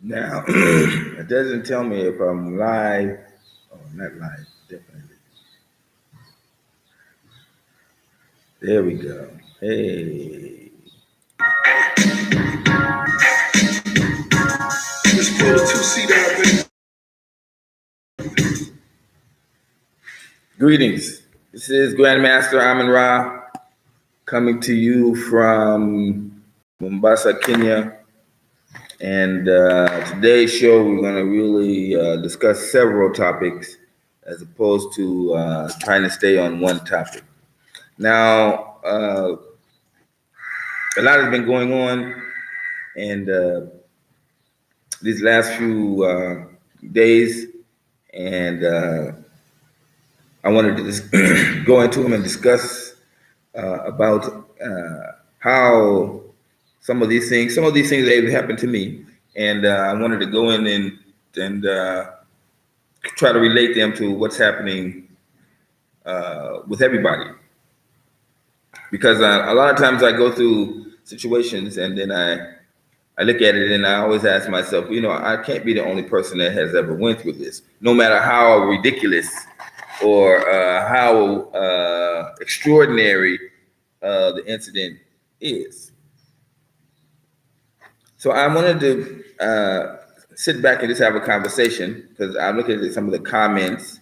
Now, it doesn't tell me if I'm live. Oh, not live, definitely. There we go. Hey. Let's pull the two-seat out, baby. Greetings. This is Grandmaster Amin Ra coming to you from Mombasa, Kenya. And today's show, we're going to really discuss several topics as opposed to trying to stay on one topic. Now, a lot has been going on, and these last few days, and I wanted to just go into them and discuss about how some of these things that have happened to me, and I wanted to go in and try to relate them to what's happening with everybody, because a lot of times I go through situations and then I look at it and I always ask myself, I can't be the only person that has ever went through this, no matter how ridiculous or how extraordinary the incident is. So I wanted to sit back and just have a conversation because I'm looking at some of the comments,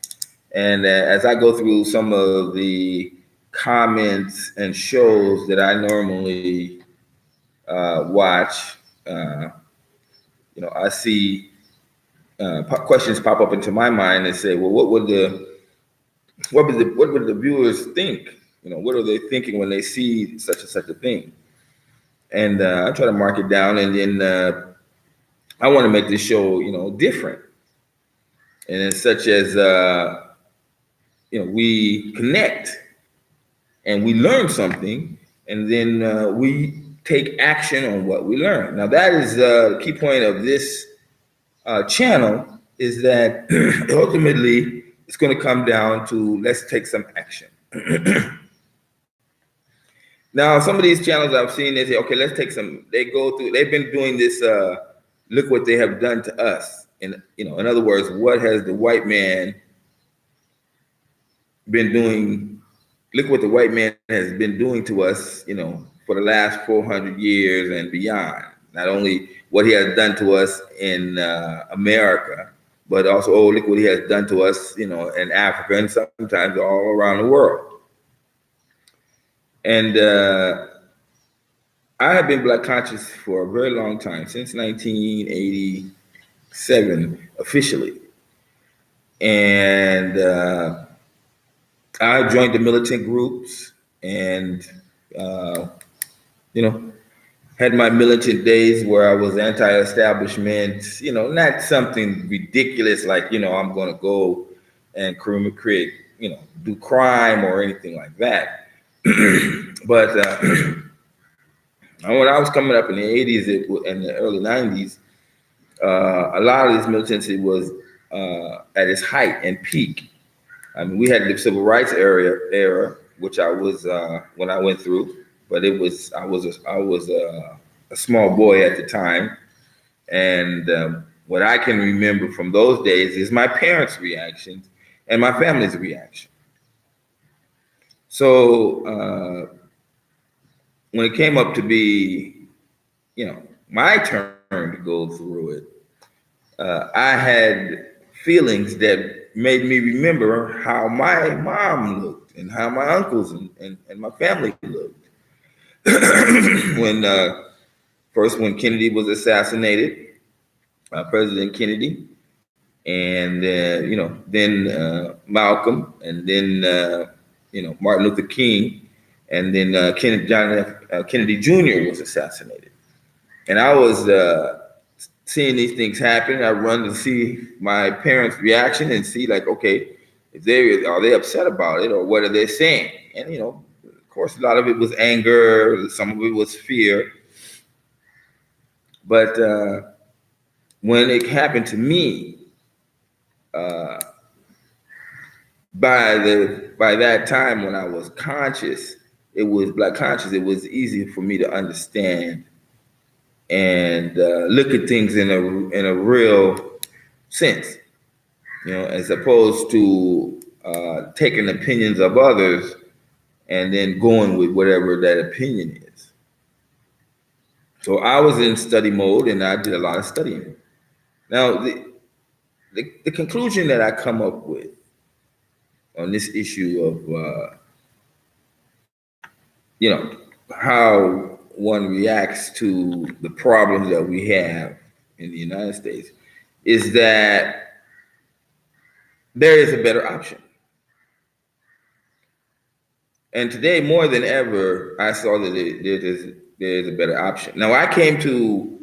and as I go through some of the comments and shows that I normally watch, I see questions pop up into my mind and say, well, what would the viewers think? What are they thinking when they see such and such a thing? And I try to mark it down, and then I want to make this show, different, and it's such as we connect and we learn something, and then we take action on what we learn. Now that is the key point of this channel, is that ultimately it's going to come down to let's take some action. Now, some of these channels I've seen, they say, okay, let's take some. They've been doing this. Look what they have done to us. And in other words, what has the white man been doing? Look what the white man has been doing to us, for the last 400 years and beyond. Not only what he has done to us in America, but also, look what he has done to us, in Africa and sometimes all around the world. And I have been Black conscious for a very long time, since 1987 officially. And I joined the militant groups and, had my militant days where I was anti-establishment, not something ridiculous like, I'm going to go and create, do crime or anything like that. But when I was coming up in the 80s and the early 90s, a lot of this militancy was at its height and peak. I mean, we had the civil rights era, which I was when I went through, but I was a small boy at the time, and what I can remember from those days is my parents' reactions and my family's reaction. So when it came up to be, my turn to go through it, I had feelings that made me remember how my mom looked and how my uncles and my family looked when when Kennedy was assassinated, President Kennedy, and then Malcolm, and then Martin Luther King, and then John F. Kennedy Jr. was assassinated, and I was seeing these things happen. I run to see my parents' reaction and see, like, okay, are they upset about it, or what are they saying? And of course, a lot of it was anger, some of it was fear, but when it happened to me, uh, by that time when I was conscious, it was Black conscious. It was easy for me to understand and look at things in a real sense, as opposed to taking opinions of others and then going with whatever that opinion is. So I was in study mode, and I did a lot of studying. Now, the conclusion that I come up with on this issue of how one reacts to the problems that we have in the United States is that there is a better option. And today, more than ever, I saw that there is a better option. Now, I came to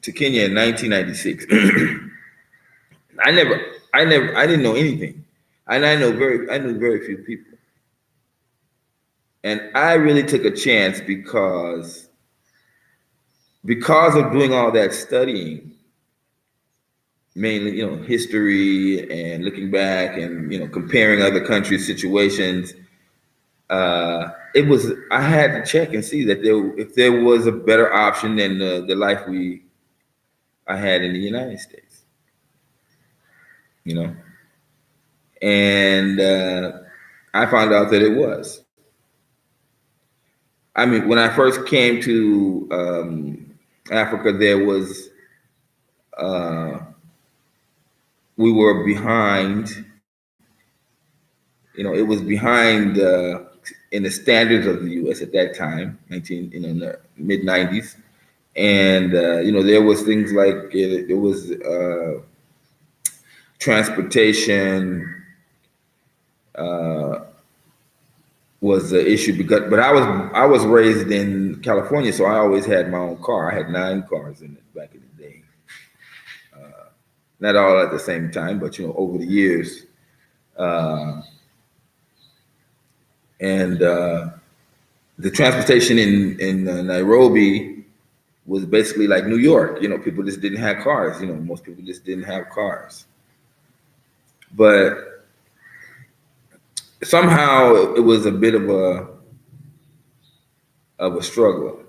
Kenya in 1996. I didn't know anything, and I knew very few people. And I really took a chance because of doing all that studying, mainly, history and looking back and, comparing other countries' situations. I had to check and see that if there was a better option than the life I had in the United States, and I found out that it was. I mean, when I first came to Africa, there was we were behind. It was behind in the standards of the U.S. at that time, in the mid '90s, and there was things like there was transportation was the issue but I was raised in California, so I always had my own car. I had 9 cars in it back in the day. Not all at the same time, but over the years. And the transportation in Nairobi was basically like New York. People just didn't have cars. Most people just didn't have cars. But somehow it was a bit of a struggle.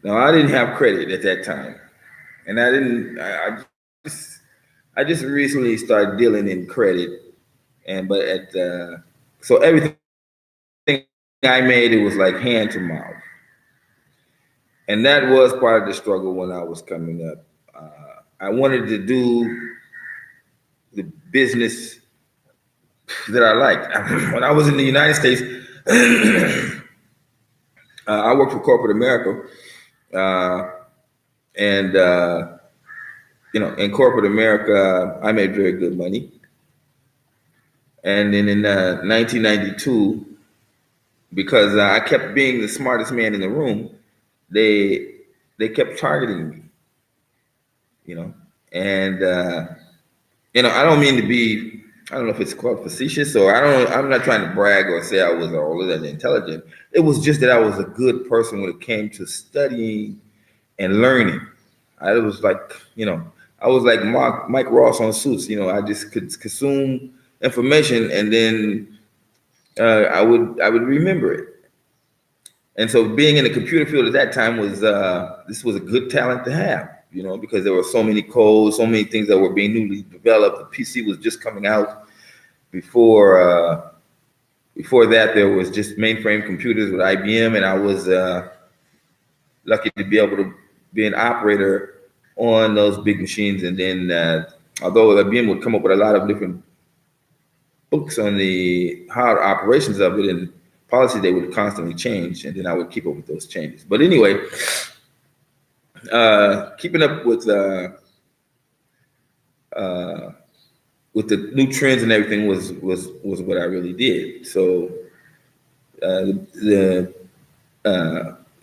Now, I didn't have credit at that time, and I just recently started dealing in credit, so everything I made, it was like hand to mouth. And that was part of the struggle when I was coming up. I wanted to do the business that I liked. When I was in the United States, I worked for corporate America, and in corporate America, I made very good money. And then in 1992, because I kept being the smartest man in the room, they kept targeting me, and I don't mean to be, I don't know if it's called facetious, or I'm not trying to brag or say I was all of that intelligent. It was just that I was a good person when it came to studying and learning. I was like, I was like Mike Ross on Suits. I just could consume information, and then I would remember it. And so being in the computer field at that time was this was a good talent to have, because there were so many codes, so many things that were being newly developed. The PC was just coming out. Before that, there was just mainframe computers with IBM, and I was lucky to be able to be an operator on those big machines. And then, although IBM would come up with a lot of different books on the hard operations of it and policy, they would constantly change, and then I would keep up with those changes. But anyway, keeping up with the new trends and everything was what I really did. So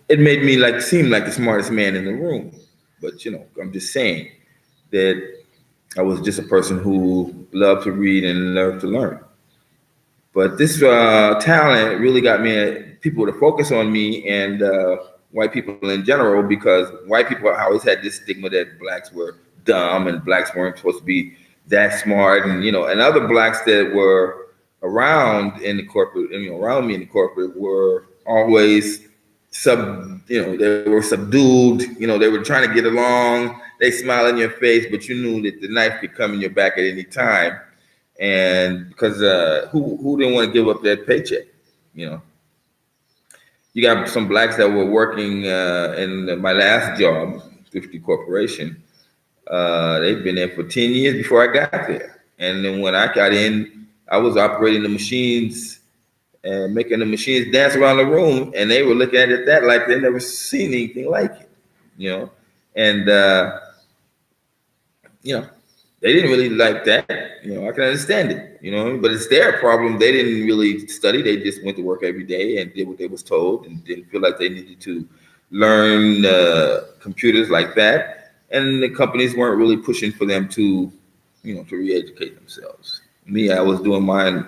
it made me seem like the smartest man in the room. But I'm just saying that I was just a person who loved to read and loved to learn. But this talent really got people to focus on me, and white people in general, because white people always had this stigma that blacks were dumb and blacks weren't supposed to be that smart, and and other blacks that were around in the corporate, around me in the corporate, were always they were subdued. They were trying to get along. They smile in your face, but you knew that the knife could come in your back at any time. And because who didn't want to give up that paycheck? You know, you got some blacks that were working in my last job, 50 Corporation. They've been there for 10 years before I got there. And then when I got in, I was operating the machines and making the machines dance around the room, and they were looking at it that like they never seen anything like it, And they didn't really like that. I can understand it, but it's their problem. They didn't really study. They just went to work every day and did what they was told and didn't feel like they needed to learn computers like that. And the companies weren't really pushing for them to, to re-educate themselves. Me, I was doing mine,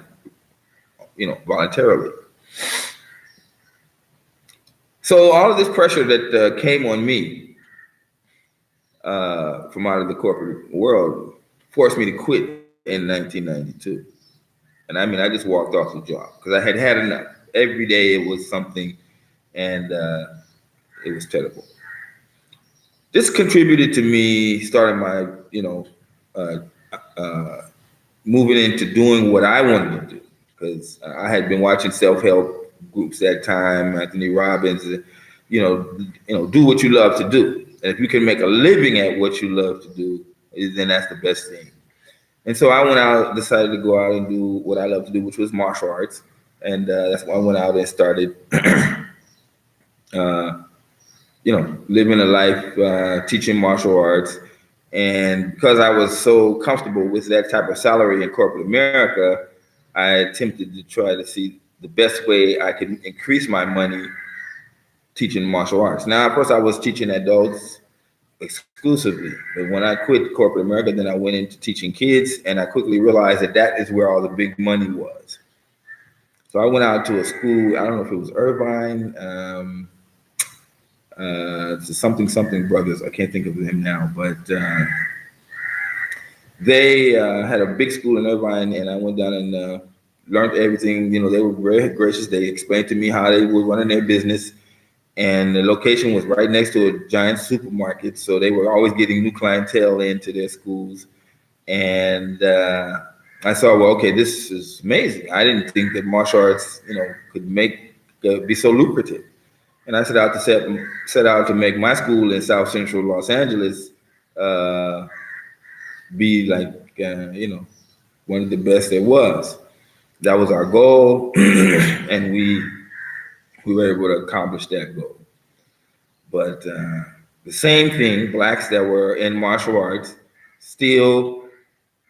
voluntarily. So all of this pressure that came on me from out of the corporate world forced me to quit in 1992. And I mean, I just walked off the job because I had had enough. Every day it was something, and it was terrible. This contributed to me starting my, moving into doing what I wanted to do, because I had been watching self-help groups that time, Anthony Robbins, do what you love to do. And if you can make a living at what you love to do, then that's the best thing. And so I went out, decided to go out and do what I love to do, which was martial arts. And that's why I went out and started, living a life teaching martial arts. And because I was so comfortable with that type of salary in corporate America, I attempted to try to see the best way I could increase my money teaching martial arts. Now, of course, I was teaching adults exclusively. But when I quit corporate America, then I went into teaching kids, and I quickly realized that is where all the big money was. So I went out to a school, I don't know if it was Irvine, something brothers. I can't think of them now, but they had a big school in Irvine, and I went down and learned everything. They were very gracious. They explained to me how they were running their business, and the location was right next to a giant supermarket, so they were always getting new clientele into their schools. And I saw, well, okay, this is amazing. I didn't think that martial arts, could be so lucrative. And I set out to make my school in South Central Los Angeles be like, one of the best there was. That was our goal, and we were able to accomplish that goal. But the same thing, blacks that were in martial arts still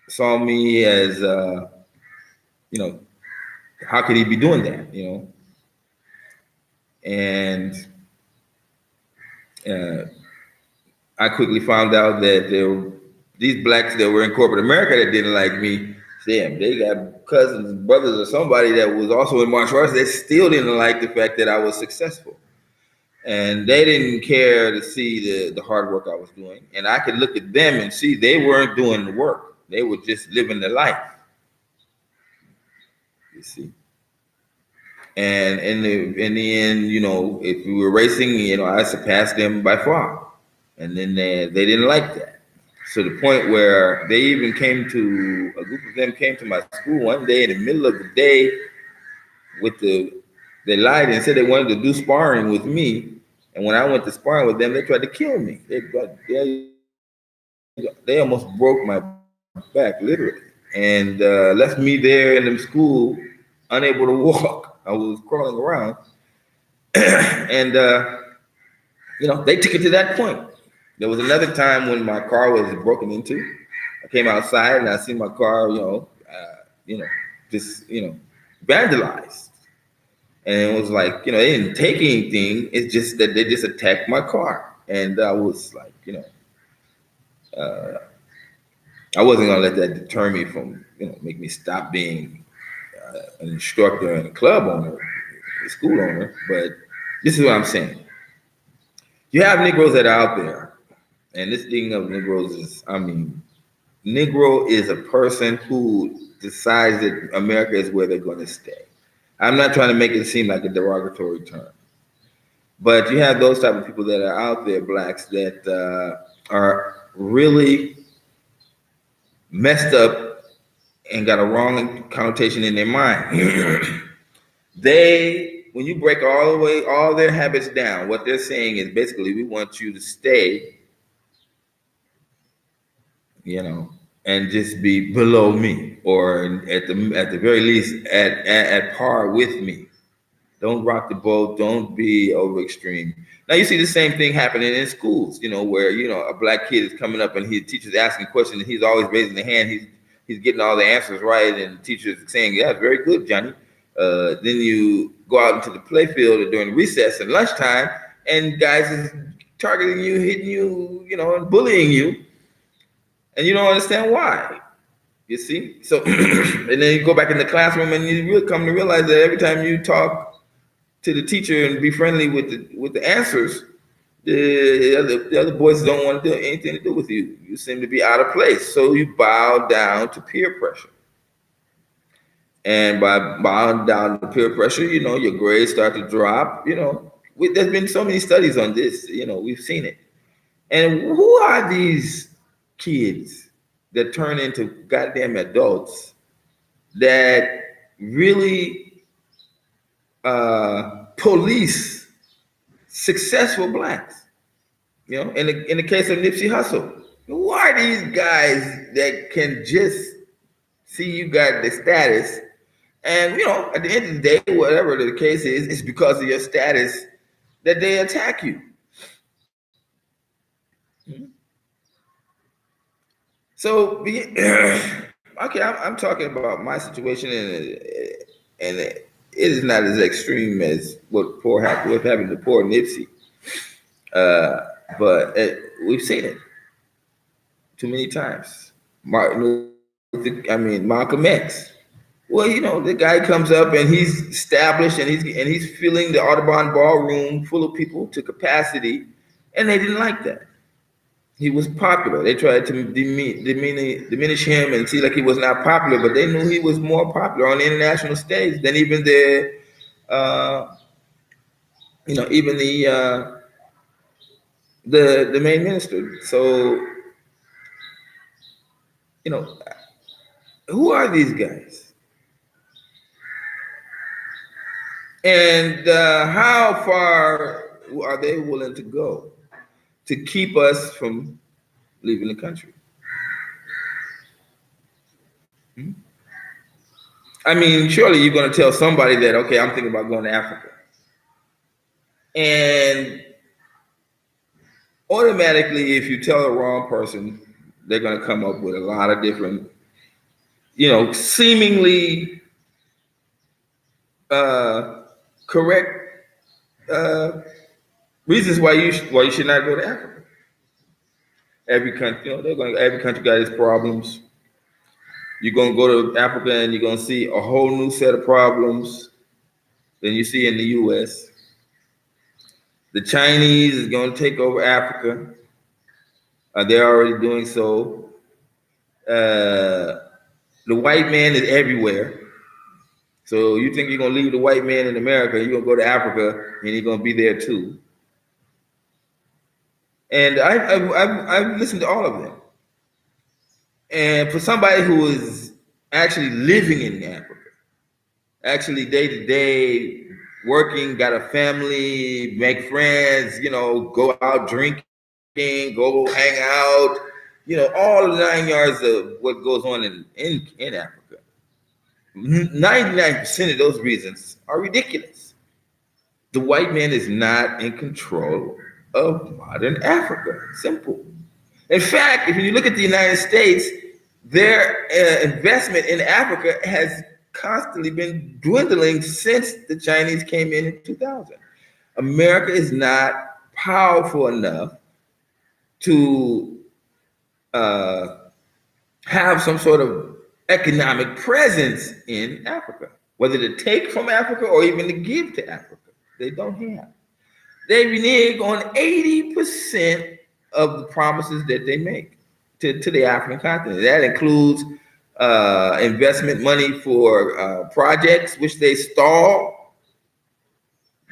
saw me as, how could he be doing that, And I quickly found out that these blacks that were in corporate America that didn't like me, damn, they got cousins, brothers, or somebody that was also in martial arts. They still didn't like the fact that I was successful. And they didn't care to see the hard work I was doing. And I could look at them and see they weren't doing the work. They were just living their life. You see. And in the end, if we were racing, I surpassed them by far. And then they didn't like that. So the point where a group of them came to my school one day in the middle of the day they lied and said they wanted to do sparring with me. And when I went to sparring with them, they tried to kill me. They almost broke my back, literally, and left me there in the school, unable to walk. I was crawling around. And, they took it to that point. There was another time when my car was broken into. I came outside and I seen my car, vandalized. And it was like, they didn't take anything. It's just that they just attacked my car. And I was like, I wasn't going to let that deter me from, make me stop being an instructor and a club owner, a school owner. But this is what I'm saying. You have Negroes that are out there. And this thing of Negroes is, Negro is a person who decides that America is where they're going to stay. I'm not trying to make it seem like a derogatory term. But you have those type of people that are out there, blacks, that are really messed up and got a wrong connotation in their mind. When you break all their habits down, what they're saying is basically, we want you to stay, you know, and just be below me, or at the very least at par with me. Don't rock the boat. Don't be over extreme. Now you see the same thing happening in schools, where a black kid is coming up and his teacher's asking questions and he's always raising the hand. He's getting all the answers right, and the teacher's saying, "Yeah, very good, Johnny." Then you go out into the playfield during recess and lunchtime, and guys is targeting you, hitting you, and bullying you, and you don't understand why. You see, so and then you go back in the classroom and you really come to realize that every time you talk to the teacher and be friendly with the answers, the other boys don't want to do anything to do with you. You seem to be out of place, so you bow down to peer pressure. And by bowing down to peer pressure, your grades start to drop. There's been so many studies on this. We've seen it. And who are these kids that turn into goddamn adults that really police successful blacks? In the case of Nipsey Hussle, who are these guys that can just see you got the status, and at the end of the day, whatever the case is, it's because of your status that they attack you. So, okay, I'm talking about my situation, and it is not as extreme as what's happening to poor Nipsey. But we've seen it too many times. Malcolm X. Well, the guy comes up and he's established and he's filling the Audubon ballroom full of people to capacity, and they didn't like that. He was popular. They tried to diminish him and see like he was not popular, but they knew he was more popular on the international stage than even even the main minister. So, who are these guys? And how far are they willing to go to keep us from leaving the country? I mean, surely you're going to tell somebody that, okay, I'm thinking about going to Africa. And automatically, if you tell the wrong person, they're going to come up with a lot of different, seemingly correct reasons why you should not go to Africa. Every country, every country got its problems. You're gonna go to Africa and you're gonna see a whole new set of problems than you see in the U.S. The Chinese is gonna take over Africa. They're already doing so. The white man is everywhere. So you think you're gonna leave the white man in America, you're gonna go to Africa and you're gonna be there too. And I've listened to all of them. And for somebody who is actually living in Africa, actually day to day working, got a family, make friends, go out drinking, go hang out, all the 9 yards of what goes on in Africa. 99% of those reasons are ridiculous. The white man is not in control of modern Africa. Simple. In fact, if you look at the United States, their investment in Africa has constantly been dwindling since the Chinese came in 2000. America is not powerful enough to have some sort of economic presence in Africa, whether to take from Africa or even to give to Africa. They don't have. They renege on 80% of the promises that they make to the African continent. That includes investment money for projects, which they stall.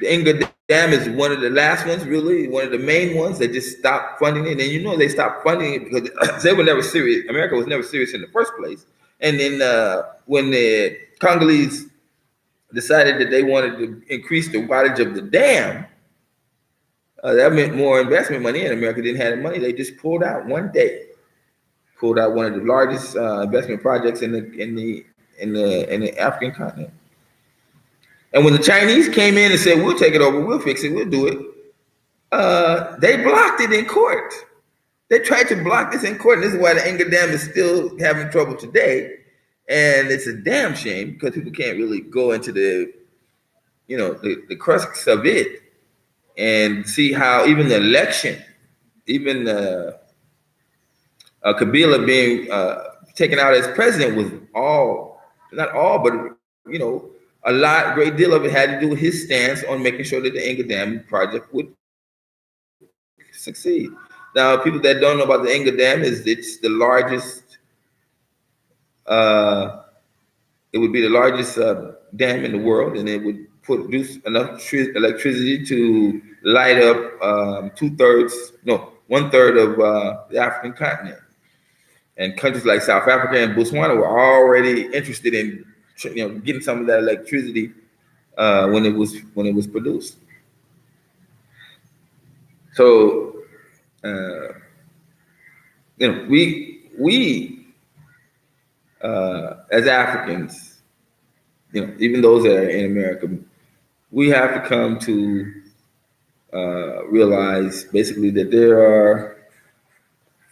The Dam is one of the last ones, really, one of the main ones that just stopped funding it. And they stopped funding it because they were never serious. America was never serious in the first place. And then when the Congolese decided that they wanted to increase the wattage of the dam, that meant more investment money, and America didn't have the money. They just pulled out one day, pulled out one of the largest investment projects in the African continent. And when the Chinese came in and said, "We'll take it over, we'll fix it, we'll do it," they blocked it in court. They tried to block this in court, and this is why the Inga Dam is still having trouble today. And it's a damn shame because people can't really go into the crux of it and see how even the election, even Kabila being taken out as president was not all, but great deal of it had to do with his stance on making sure that the Inga Dam project would succeed. Now, people that don't know about the Inga Dam it's the largest. It would be the largest dam in the world, and it would produce enough electricity to light up 1/3 of the African continent. And countries like South Africa and Botswana were already interested in getting some of that electricity when it was produced. So we as Africans, even those that are in America, we have to come to realize basically that there are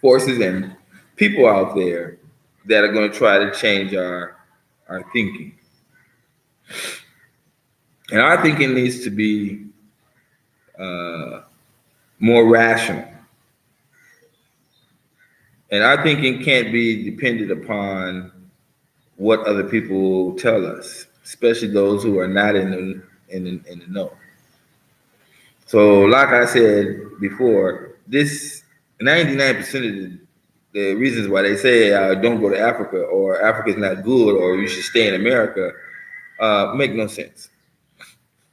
forces and people out there that are going to try to change our thinking. And our thinking needs to be more rational. And our thinking can't be dependent upon what other people tell us, especially those who are not in the know. So, like I said before, this 99% of the reasons why they say don't go to Africa or Africa's not good or you should stay in America make no sense.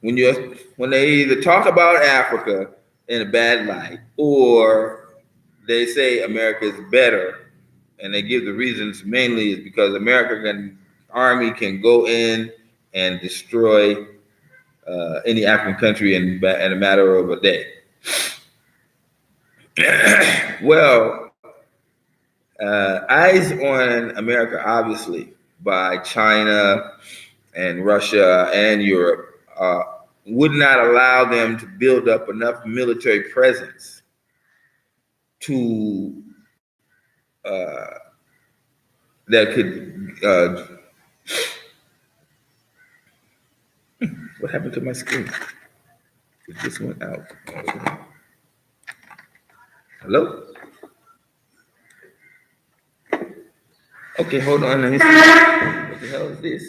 When they either talk about Africa in a bad light or they say America is better, and they give the reasons mainly is because American army can go in and destroy any African country in a matter of a day. Well, eyes on America, obviously, by China and Russia and Europe, would not allow them to build up enough military presence to that could. What happened to my screen? It just went out. Hello? Okay, hold on. Let me see. What the hell is this?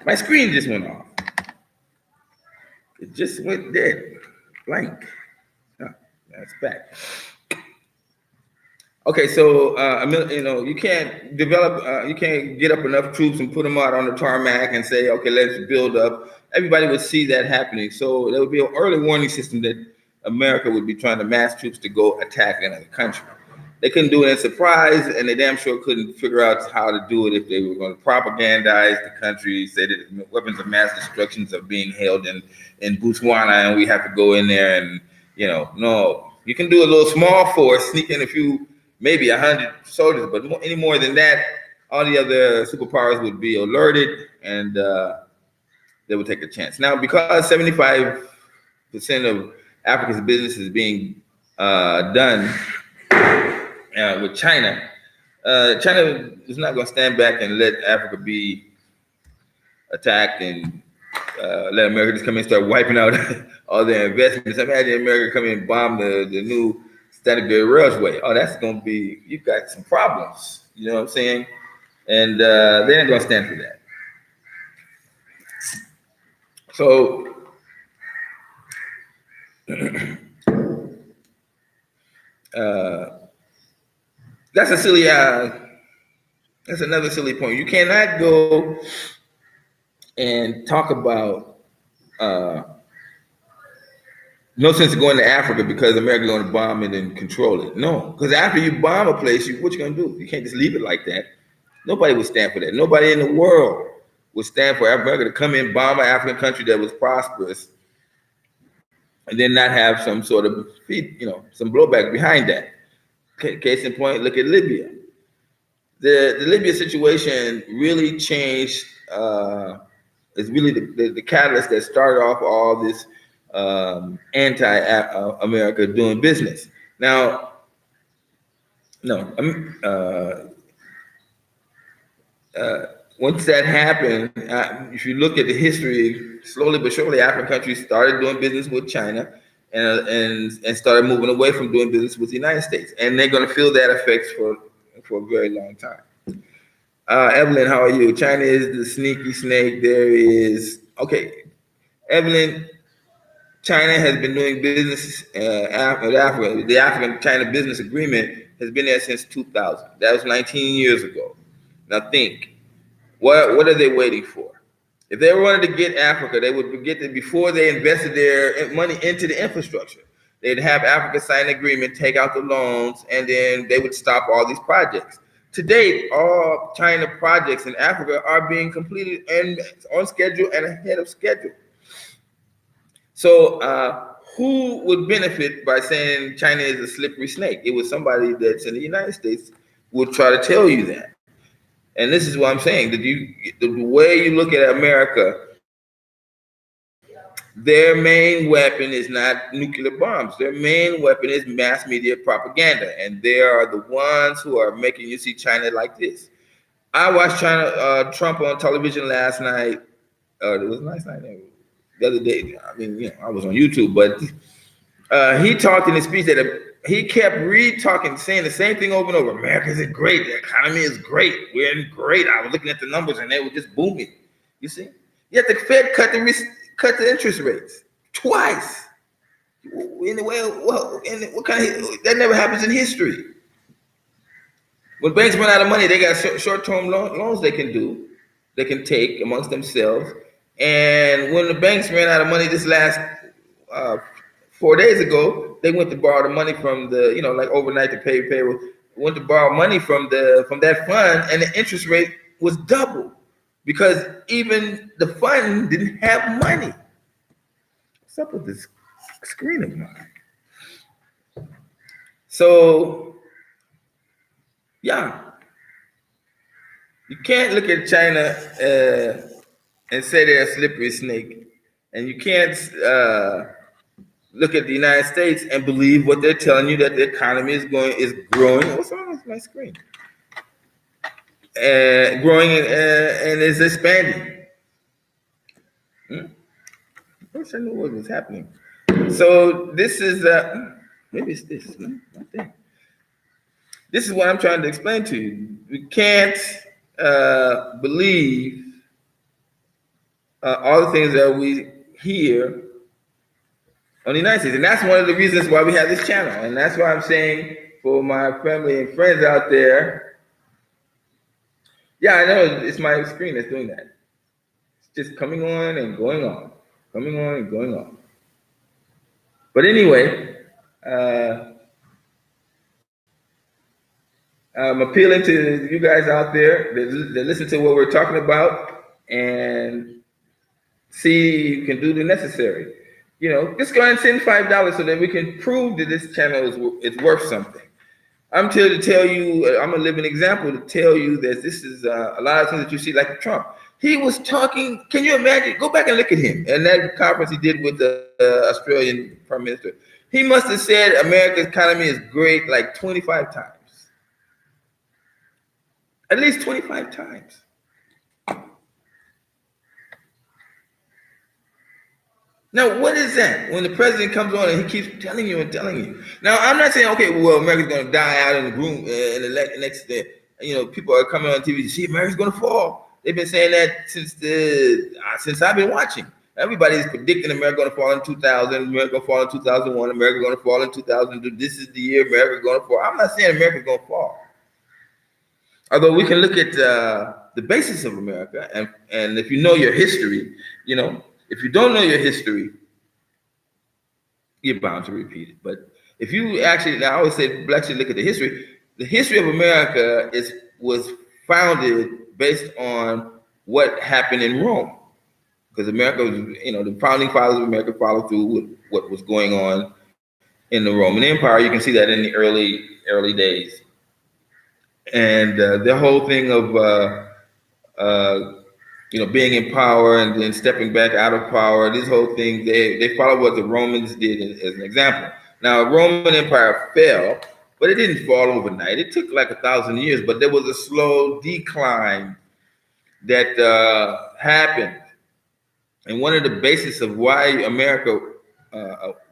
My screen just went off. It just went dead, blank. Oh, that's back. Okay, so you can't develop, you can't get up enough troops and put them out on the tarmac and say, okay, let's build up. Everybody would see that happening. So there would be an early warning system that America would be trying to mass troops to go attack another country. They couldn't do it in surprise, and they damn sure couldn't figure out how to do it if they were going to propagandize the country, say that weapons of mass destruction are being held in Botswana, and we have to go in there and, no. You can do a little small force, sneak in a few, maybe 100 soldiers, but any more than that, all the other superpowers would be alerted, and they would take a chance. Now, because 75% of Africa's business is being done with China, China is not going to stand back and let Africa be attacked and let America just come in and start wiping out all their investments. Imagine America come in and bomb the new Static Railway. Oh, that's going to be, you've got some problems. You know what I'm saying? And they're not going to stand for that. So that's a silly. That's another silly point. You cannot go and talk about uh, no sense of going to Africa because America's going to bomb it and control it. No, because after you bomb a place, what you going to do? You can't just leave it like that. Nobody would stand for that. Nobody in the world would stand for America to come in, bomb an African country that was prosperous, and then not have some sort of, some blowback behind that. Case in point, look at Libya. The Libya situation really changed. Is really the catalyst that started off all this anti-America doing business. Now, no, once that happened, if you look at the history, slowly but surely, African countries started doing business with China and started moving away from doing business with the United States, and they're going to feel that effects for a very long time. Evelyn, how are you? China is the sneaky snake. There is Evelyn. China has been doing business. Africa, the African-China Business Agreement has been there since 2000. That was 19 years ago. Now think, what are they waiting for? If they wanted to get Africa, they would get it before they invested their money into the infrastructure. They'd have Africa sign an agreement, take out the loans, and then they would stop all these projects. To date, all China projects in Africa are being completed and on schedule and ahead of schedule. So who would benefit by saying China is a slippery snake? It was somebody that's in the United States would try to tell you that. And this is what I'm saying, that the way you look at America, their main weapon is not nuclear bombs. Their main weapon is mass media propaganda. And they are the ones who are making you see China like this. I watched Trump on television last night. It was last night. The other day. I mean, I was on YouTube, but he talked in his speech that he kept talking, saying the same thing over and over. America is great. The economy is great. We're in great. I was looking at the numbers and they were just booming. You see? Yet the Fed cut the interest rates twice. What kind of that never happens in history? When banks run out of money, they got short-term loans they can take amongst themselves. And when the banks ran out of money this last 4 days ago, they went to borrow the money from the, like overnight to pay payroll, went to borrow money from that fund, and the interest rate was double because even the fund didn't have money. What's up with this screen of mine? So, yeah, you can't look at China and say they're a slippery snake, and you can't look at the United States and believe what they're telling you, that the economy is growing. What's wrong with my screen? Growing and is expanding. I wish I knew what was happening. So this is maybe it's this. Not there. This is what I'm trying to explain to you. We can't believe all the things that we hear on the United States. And that's one of the reasons why we have this channel. And that's why I'm saying, for my family and friends out there, yeah, I know it's my screen that's doing that. It's just coming on and going on, coming on and going on. But anyway, I'm appealing to you guys out there that listen to what we're talking about and see you can do the necessary. Just go ahead and send $5 so that we can prove that this channel is worth something. I'm here to tell you, I'm a living example to tell you that this is a lot of things that you see, like Trump. He was talking, can you imagine? Go back and look at him and that conference he did with the Australian Prime Minister. He must have said America's economy is great like 25 times. At least 25 times. Now, what is that? When the president comes on and he keeps telling you and telling you. Now, I'm not saying, okay, well, America's going to die out in the room in the next day. People are coming on TV to see America's going to fall. They've been saying that since I've been watching. Everybody's predicting America going to fall in 2000, America going to fall in 2001, America going to fall in 2002. This is the year America going to fall. I'm not saying America's going to fall. Although we can look at the basis of America, and if you know your history, if you don't know your history, you're bound to repeat it. But if you actually, I always say, blacks should look at the history. The history of America was founded based on what happened in Rome, because America was, the founding fathers of America followed through with what was going on in the Roman Empire. You can see that in the early days, and the whole thing of being in power and then stepping back out of power. This whole thing, they follow what the Romans did as an example. Now, Roman Empire fell, but it didn't fall overnight. It took like 1,000 years, but there was a slow decline that happened. And one of the basis of why America,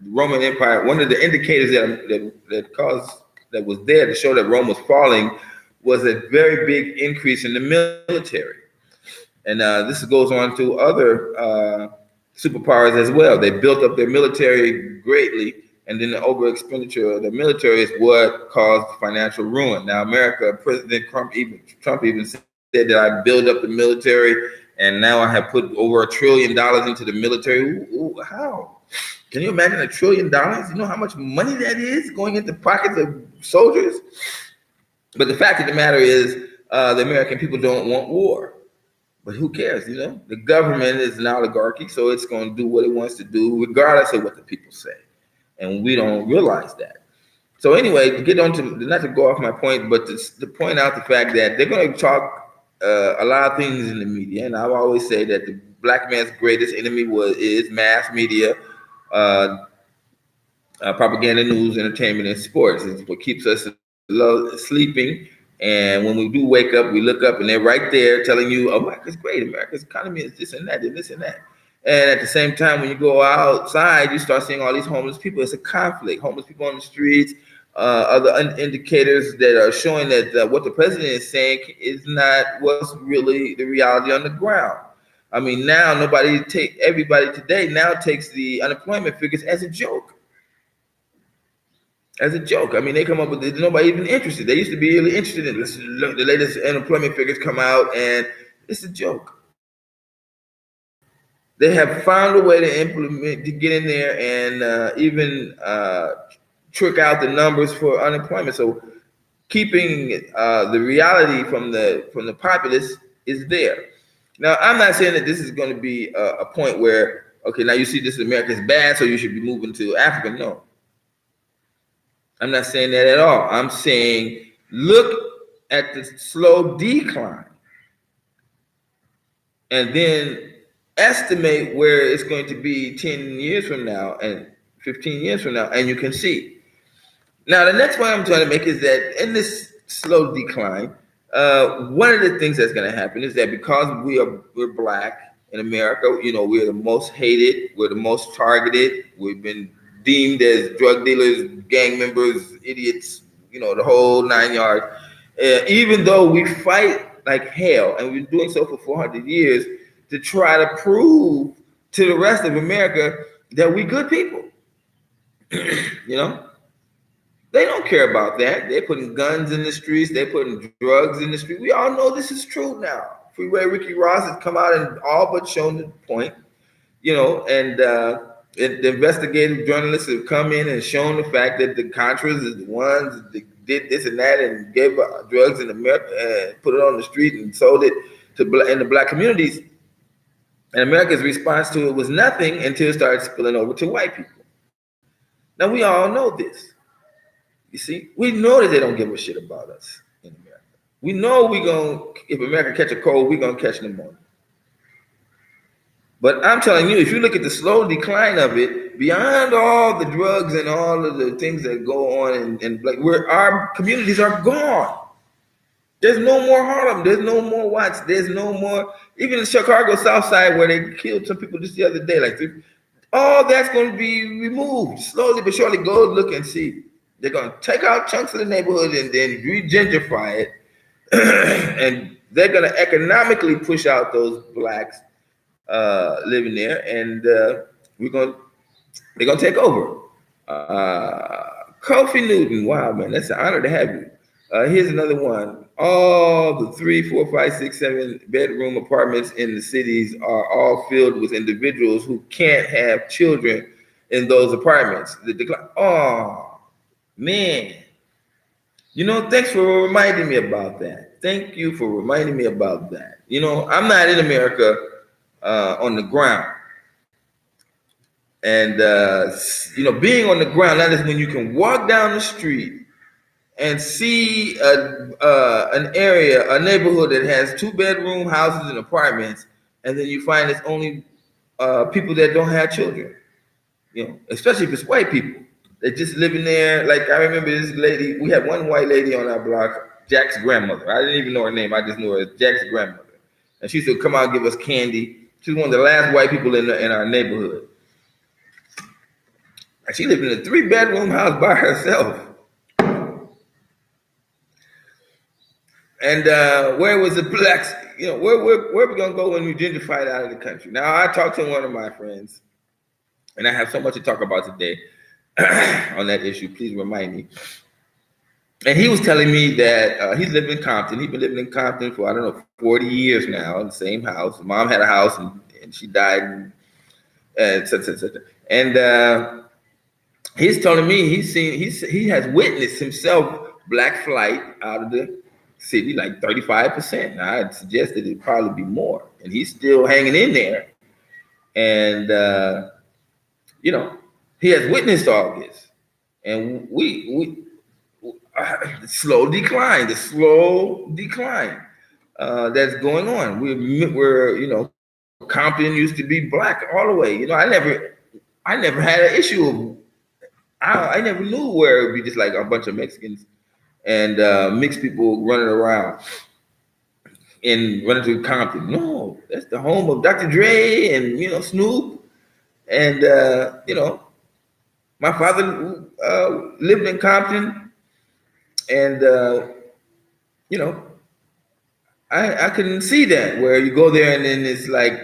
Roman Empire, one of the indicators that was there to show that Rome was falling was a very big increase in the military. And this goes on to other superpowers as well. They built up their military greatly, and then the over expenditure of the military is what caused financial ruin. Now, President Trump even said that I build up the military, and now I have put over $1 trillion into the military. Ooh, how? Can you imagine $1 trillion? You know how much money that is going into pockets of soldiers? But the fact of the matter is, the American people don't want war. But who cares, The government is an oligarchy, so it's going to do what it wants to do, regardless of what the people say. And we don't realize that. So anyway, to get on to, not to go off my point, but to point out the fact that they're going to talk a lot of things in the media. And I always say that the black man's greatest enemy is mass media, propaganda, news, entertainment, and sports. It's what keeps us sleeping. And when we do wake up, we look up and they're right there telling you, oh, America's great. America's economy is this and that and this and that. And at the same time, when you go outside, you start seeing all these homeless people. It's a conflict. Homeless people on the streets, other indicators that are showing that what the president is saying is not what's really the reality on the ground. I mean, now everybody today now takes the unemployment figures as a joke. As a joke. I mean, they come up with it, nobody even interested. They used to be really interested in this. Look, the latest unemployment figures come out, and it's a joke. They have found a way to get in there and even trick out the numbers for unemployment. So keeping the reality from the populace is there. Now, I'm not saying that this is going to be a point where, okay, now you see this America is bad, so you should be moving to Africa. No. I'm not saying that at all. I'm saying look at the slow decline and then estimate where it's going to be 10 years from now and 15 years from now, and you can see. Now, the next point I'm trying to make is that in this slow decline, one of the things that's going to happen is that because we're black in America, we're the most hated, we're the most targeted, we've been deemed as drug dealers, gang members, idiots, the whole 9 yards. Even though we fight like hell, and we've been doing so for 400 years, to try to prove to the rest of America that we good people. They don't care about that. They're putting guns in the streets. They're putting drugs in the street. We all know this is true now. Freeway Ricky Ross has come out and all but shown the point, and the investigative journalists have come in and shown the fact that the Contras is the ones that did this and that and gave drugs in America and put it on the street and sold it in the black communities. And America's response to it was nothing until it started spilling over to white people. Now, we all know this. You see, we know that they don't give a shit about us in America. We know if America catch a cold, we're going to catch pneumonia. But I'm telling you, if you look at the slow decline of it, beyond all the drugs and all of the things that go on, and like our communities are gone. There's no more Harlem. There's no more Watts. There's no more, even the Chicago South Side where they killed some people just the other day. All that's going to be removed slowly but surely. Go look and see. They're going to take out chunks of the neighborhood and then re-gentrify it. And they're going to economically push out those blacks living there, and we're going they're gonna take over. Kofi Newton, wow man, that's an honor to have you. Here's another one. All the 3, 4, 5, 6, 7 bedroom apartments in the cities are all filled with individuals who can't have children in those apartments. The decline. Oh man, thanks for reminding me about that. Thank you for reminding me about that. I'm not in America on the ground. And being on the ground, that is when you can walk down the street and see an area, a neighborhood that has 2 bedroom houses and apartments, and then you find it's only people that don't have children. Especially if it's white people. They just living there. Like I remember this lady. We had one white lady on our block, Jack's grandmother. I didn't even know her name. I just knew her as Jack's grandmother, and she used to come out and give us candy. She was one of the last white people in our neighborhood. She lived in a 3 bedroom house by herself. And where was the blacks? Where are we gonna go when we gentrify out of the country? Now I talked to one of my friends, and I have so much to talk about today on that issue. Please remind me. And he was telling me that he's lived in Compton. He's been living in Compton for, I don't know, 40 years now in the same house. Mom had a house and she died, and etc. And he's telling me he has witnessed himself black flight out of the city, like 35%. Now I'd suggested it'd probably be more, and he's still hanging in there. And he has witnessed all this, and we the slow decline that's going on. We're Compton used to be black all the way. I never had an issue of. I never knew where it would be just like a bunch of Mexicans and mixed people running around and running through Compton. No, that's the home of Dr. Dre and Snoop, and my father lived in Compton, and I couldn't see that where you go there and then it's like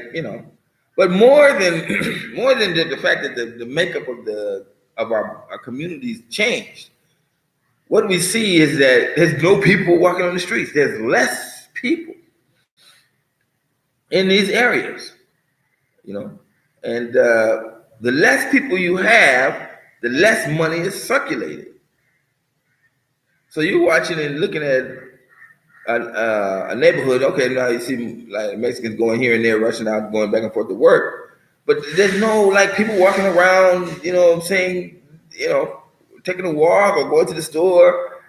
but more than the fact that the makeup of our communities changed. What we see is that there's no people walking on the streets. There's less people in these areas, and the less people you have, the less money is circulated. So you're watching and looking at a neighborhood. Okay, now you see like Mexicans going here and there, rushing out, going back and forth to work, but there's no like people walking around, saying, taking a walk or going to the store.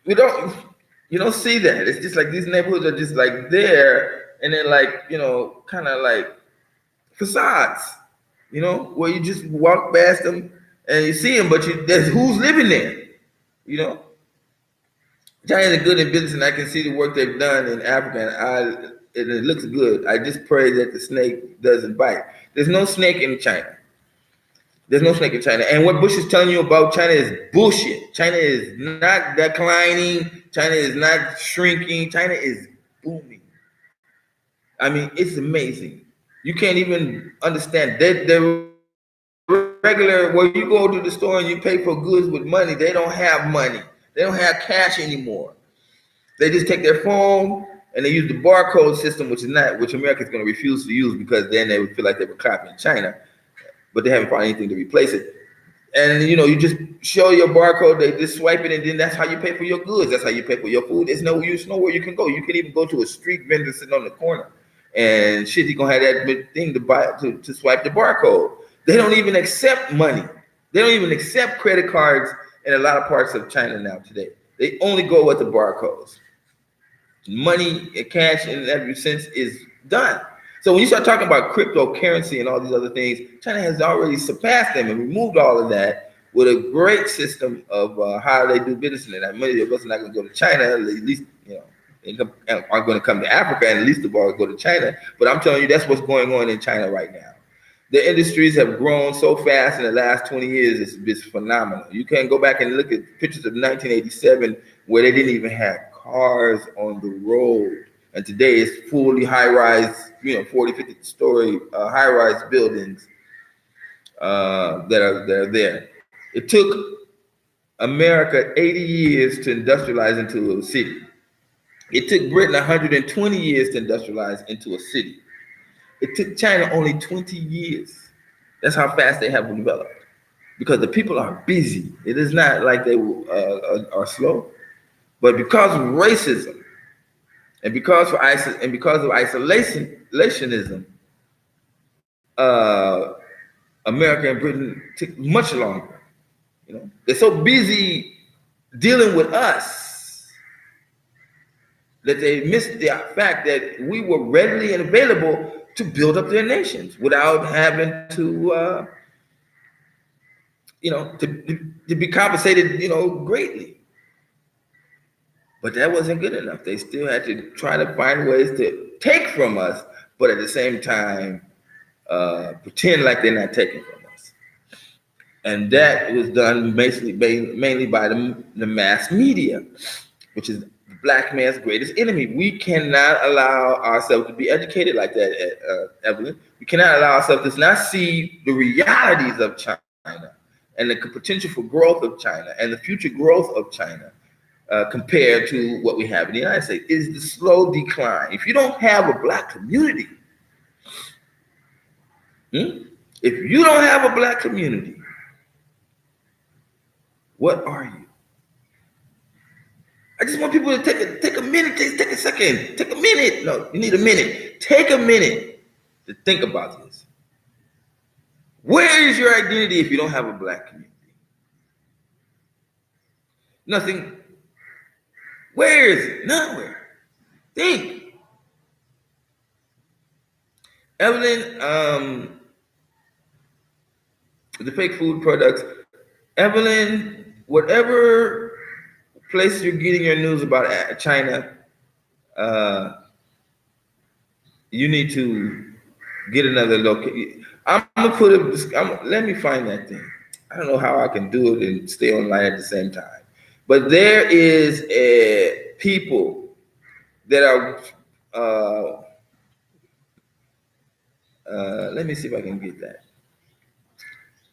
You don't see that. It's just like these neighborhoods are just like there, and then like kind of like facades, where you just walk past them and you see them, but there's who's living there, China is good in business, and I can see the work they've done in Africa, and it looks good. I just pray that the snake doesn't bite. There's no snake in China. There's no snake in China. And what Bush is telling you about China is bullshit. China is not declining. China is not shrinking. China is booming. I mean, it's amazing. You can't even understand. The regular, where you go to the store and you pay for goods with money, they don't have money. They don't have cash anymore. They just take their phone and they use the barcode system, which America is going to refuse to use because then they would feel like they were copying China, but they haven't found anything to replace it. And you just show your barcode, they just swipe it, and then that's how you pay for your goods. That's how you pay for your food. There's nowhere you can go. You can even go to a street vendor sitting on the corner, and shit, he's gonna have that thing to buy to swipe the barcode. They don't even accept money. They don't even accept credit cards in a lot of parts of China now today. They only go with the barcodes. Money and cash in every sense is done. So when you start talking about cryptocurrency and all these other things, China has already surpassed them and removed all of that with a great system of how they do business. And many of us are not going to go to China, at least, they aren't going to come to Africa, and at least of all go to China. But I'm telling you, that's what's going on in China right now. The industries have grown so fast in the last 20 years, it's phenomenal. You can go back and look at pictures of 1987 where they didn't even have cars on the road. And today it's fully high-rise, 40, 50-story high-rise buildings that are there. It took America 80 years to industrialize into a city. It took Britain 120 years to industrialize into a city. It took China only 20 years. That's how fast they have developed. Because the people are busy. It is not like they are slow, but because of racism and because of isolationism, America and Britain took much longer. They're so busy dealing with us that they missed the fact that we were readily and available to build up their nations without having to, to be compensated, greatly. But that wasn't good enough. They still had to try to find ways to take from us, but at the same time, pretend like they're not taking from us. And that was done mainly by the mass media, which is the black man's greatest enemy. We cannot allow ourselves to be educated like that, Evelyn. We cannot allow ourselves to not see the realities of China and the potential for growth of China and the future growth of China. Compared to what we have in the United States, is the slow decline. If you don't have a black community, if you don't have a black community, what are you? I just want people to take a minute, take a second, take a minute. No, you need a minute. Take a minute to think about this. Where is your identity if you don't have a black community? Nothing. Where is it? Nowhere. Think. Evelyn, the fake food products. Evelyn, whatever place you're getting your news about China, you need to get another location. I'm gonna put it. Let me find that thing. I don't know how I can do it and stay online at the same time. But there is people that are. Let me see if I can get that.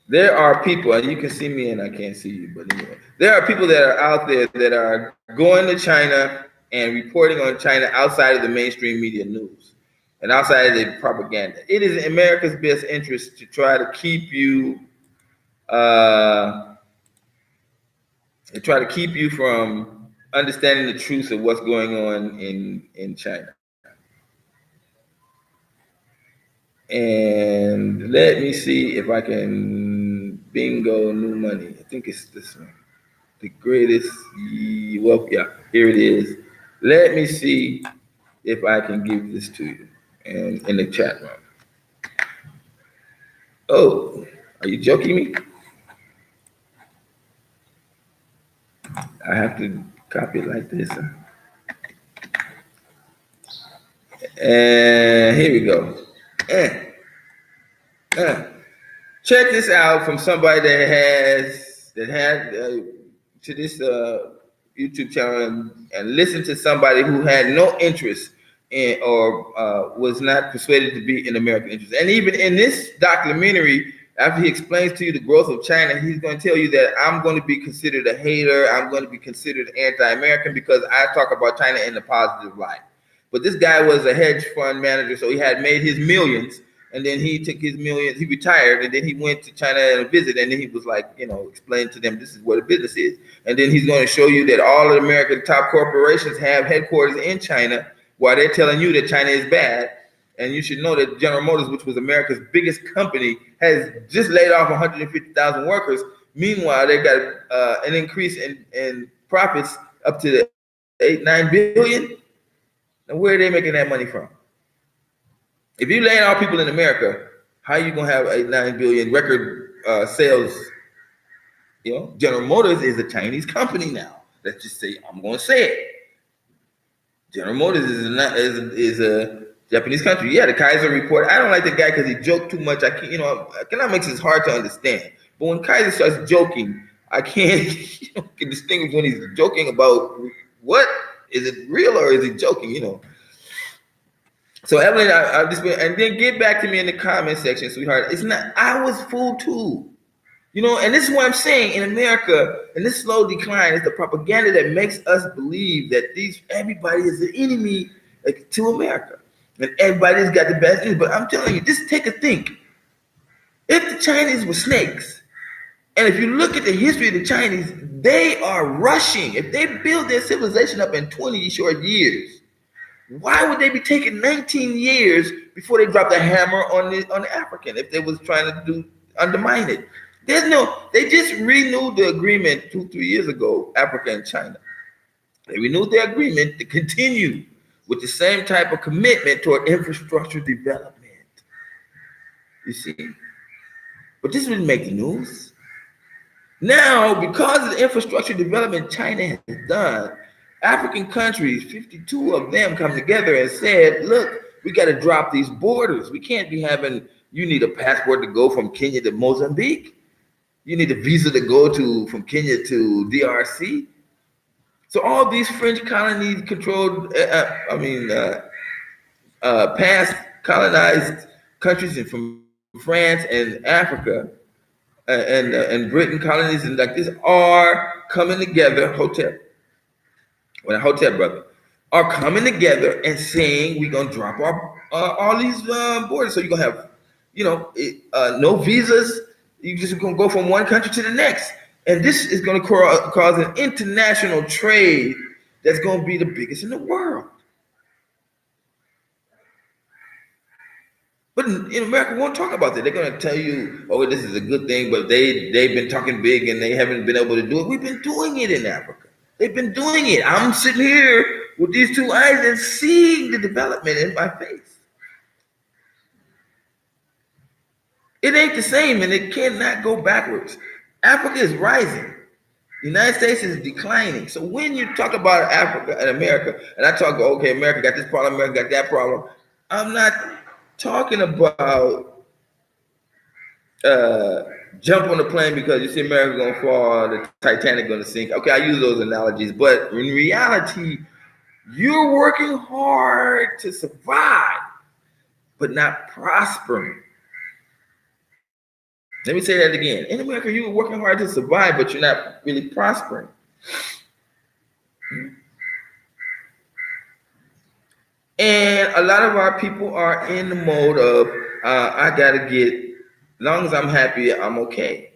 There are people, and you can see me and I can't see you, but anyway, there are people that are out there that are going to China and reporting on China outside of the mainstream media news and outside of the propaganda. It is in America's best interest to try to keep you, from understanding the truth of what's going on in China. And let me see if I can bingo new money. I think it's this one. The greatest, well, yeah, here it is. Let me see if I can give this to you in the chat room. Oh, are you joking me? I have to copy it like this. Huh? And here we go. Check this out from somebody that had to this YouTube channel and listen to somebody who had no interest in or was not persuaded to be in American interest. And even in this documentary, after he explains to you the growth of China, he's going to tell you that I'm going to be considered a hater. I'm going to be considered anti-American because I talk about China in a positive light. But this guy was a hedge fund manager, so he had made his millions. And then he took his millions, he retired, and then he went to China and visit, and then he was like, explain to them this is what a business is. And then he's going to show you that all of the American top corporations have headquarters in China, while they're telling you that China is bad. And you should know that General Motors, which was America's biggest company, has just laid off 150,000 workers. Meanwhile, they got an increase in profits up to the 8-9 billion. And where are they making that money from? If you laying off people in America, how are you gonna have 8-9 billion record sales? General Motors is a Chinese company now. Let's just say I'm gonna say it. General Motors is a Japanese country. Yeah, the Kaiser report. I don't like the guy because he joked too much. I can't, economics is hard to understand. But when Kaiser starts joking, I can't can distinguish when he's joking about what is it real or is he joking? So Evelyn, I just and then get back to me in the comment section, sweetheart. It's not. I was fooled too. You know, and this is what I'm saying in America, and this slow decline is the propaganda that makes us believe that everybody is an enemy to America, and everybody's got the best news. But I'm telling you, just take a think. If the Chinese were snakes, and if you look at the history of the Chinese, they are rushing. If they build their civilization up in 20 short years, why would they be taking 19 years before they drop the hammer on the African if they was trying to undermine it? They just renewed the agreement 2, 3 years ago, Africa and China. They renewed their agreement to continue with the same type of commitment toward infrastructure development. You see? But this didn't make the news. Now, because of the infrastructure development China has done, African countries, 52 of them come together and said, look, we got to drop these borders. We can't be having, you need a passport to go from Kenya to Mozambique. You need a visa to go from Kenya to DRC. So all these French colonies controlled, past colonized countries from France and Africa and Britain colonies and like this are coming together. Hotep brother, are coming together and saying we're gonna drop all these borders. So you're gonna have, no visas. You just gonna go from one country to the next, and this is gonna cause an international trade that's gonna be the biggest in the world. But in America, we won't talk about that. They're going to tell you, "Oh, this is a good thing," but they've been talking big and they haven't been able to do it. We've been doing it in Africa. They've been doing it. I'm sitting here with these two eyes and seeing the development in my face. It ain't the same, and it cannot go backwards. Africa is rising. The United States is declining. So when you talk about Africa and America, and I talk, okay, America got this problem, America got that problem, I'm not talking about jump on the plane because you see America gonna fall, the Titanic gonna sink. Okay, I use those analogies, but in reality, you're working hard to survive, but not prospering. Let me say that again. In America, you're working hard to survive, but you're not really prospering. And a lot of our people are in the mode of, I gotta get, as long as I'm happy, I'm okay.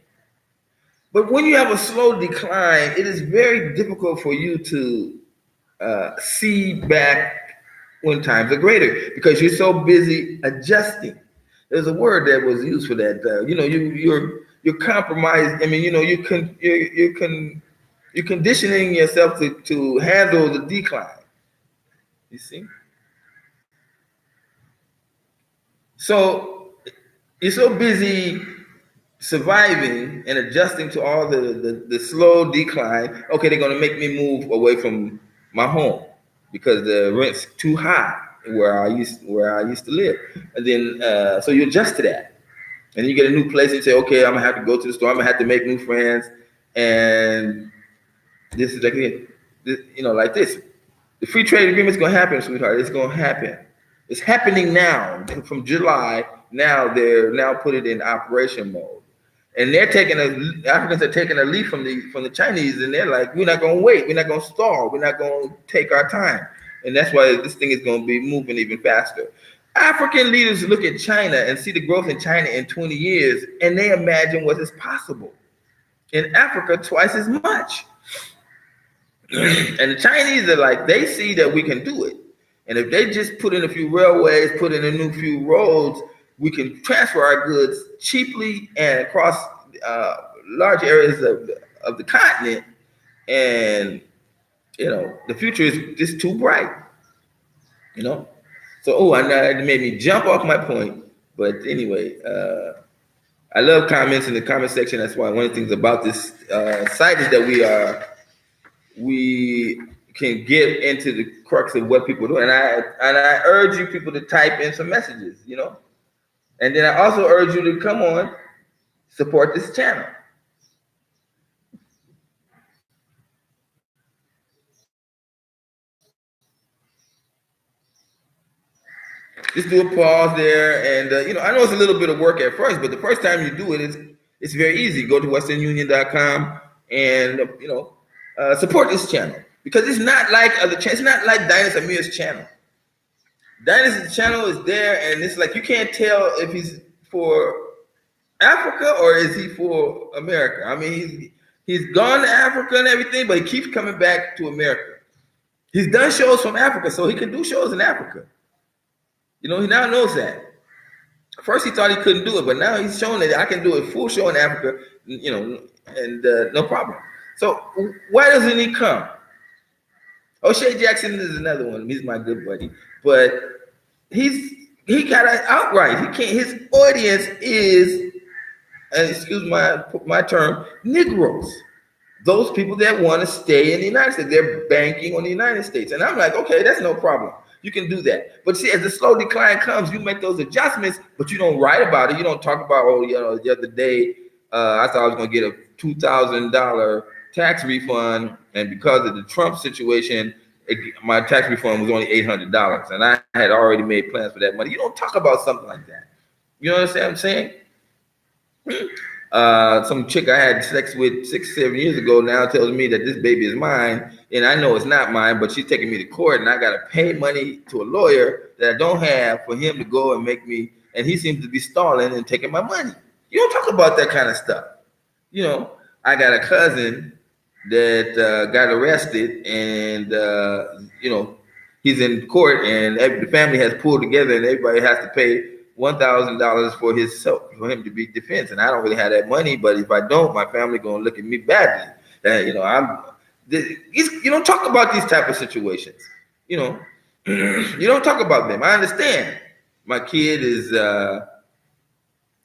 But when you have a slow decline, it is very difficult for you to see back when times are greater because you're so busy adjusting. There's a word that was used for that. You're compromised. I mean, you're conditioning yourself to handle the decline. You see. So you're so busy surviving and adjusting to all the slow decline. Okay, they're gonna make me move away from my home because the rent's too high where I used to live. And then so you adjust to that. And then you get a new place and you say, okay, I'm gonna have to go to the store, I'm gonna have to make new friends. And this is like like this. The free trade agreement's gonna happen, sweetheart. It's gonna happen. It's happening now. From July, now they're now put it in operation mode. And Africans are taking a leaf from the Chinese, and they're like, we're not gonna wait, we're not gonna stall, we're not gonna take our time. And that's why this thing is gonna be moving even faster. African leaders look at China and see the growth in China in 20 years, and they imagine what is possible. In Africa, twice as much. And the Chinese are like, they see that we can do it. And if they just put in a few railways, put in a new few roads, we can transfer our goods cheaply and across large areas of the continent. And, the future is just too bright, So, I know that made me jump off my point. But anyway, I love comments in the comment section. That's why one of the things about this site is that we can get into the crux of what people do. And I urge you people to type in some messages, And then I also urge you to come on, support this channel. Just do a pause there, and I know it's a little bit of work at first, but the first time you do it, it's very easy. Go to westernunion.com and support this channel because it's not like other channels. It's not like Dynas Amir's channel. Dynas' channel is there, and it's like you can't tell if he's for Africa or is he for America. I mean, he's gone to Africa and everything, but he keeps coming back to America. He's done shows from Africa, so he can do shows in Africa. He now knows that. First, he thought he couldn't do it, but now he's shown that I can do a full show in Africa, and no problem. So why doesn't he come? O'Shea Jackson is another one. He's my good buddy, but he got it outright. He can't. His audience is, and excuse my term, Negroes. Those people that want to stay in the United States, they're banking on the United States, and I'm like, okay, that's no problem. You can do that. But see, as the slow decline comes, you make those adjustments, but you don't write about it. You don't talk about, the other day, I thought I was going to get a $2,000 tax refund. And because of the Trump situation, my tax refund was only $800. And I had already made plans for that money. You don't talk about something like that. You understand what I'm saying? Some chick I had sex with 6-7 years ago now tells me that this baby is mine, and I know it's not mine, but she's taking me to court, and I got to pay money to a lawyer that I don't have for him to go and make me, and he seems to be stalling and taking my money. You don't talk about that kind of stuff. I got a cousin that got arrested, and he's in court, and the family has pulled together, and everybody has to pay $1,000 for him to be defense, and I don't really have that money. But if I don't, my family gonna look at me badly. You don't talk about these type of situations. You don't talk about them. I understand. My kid is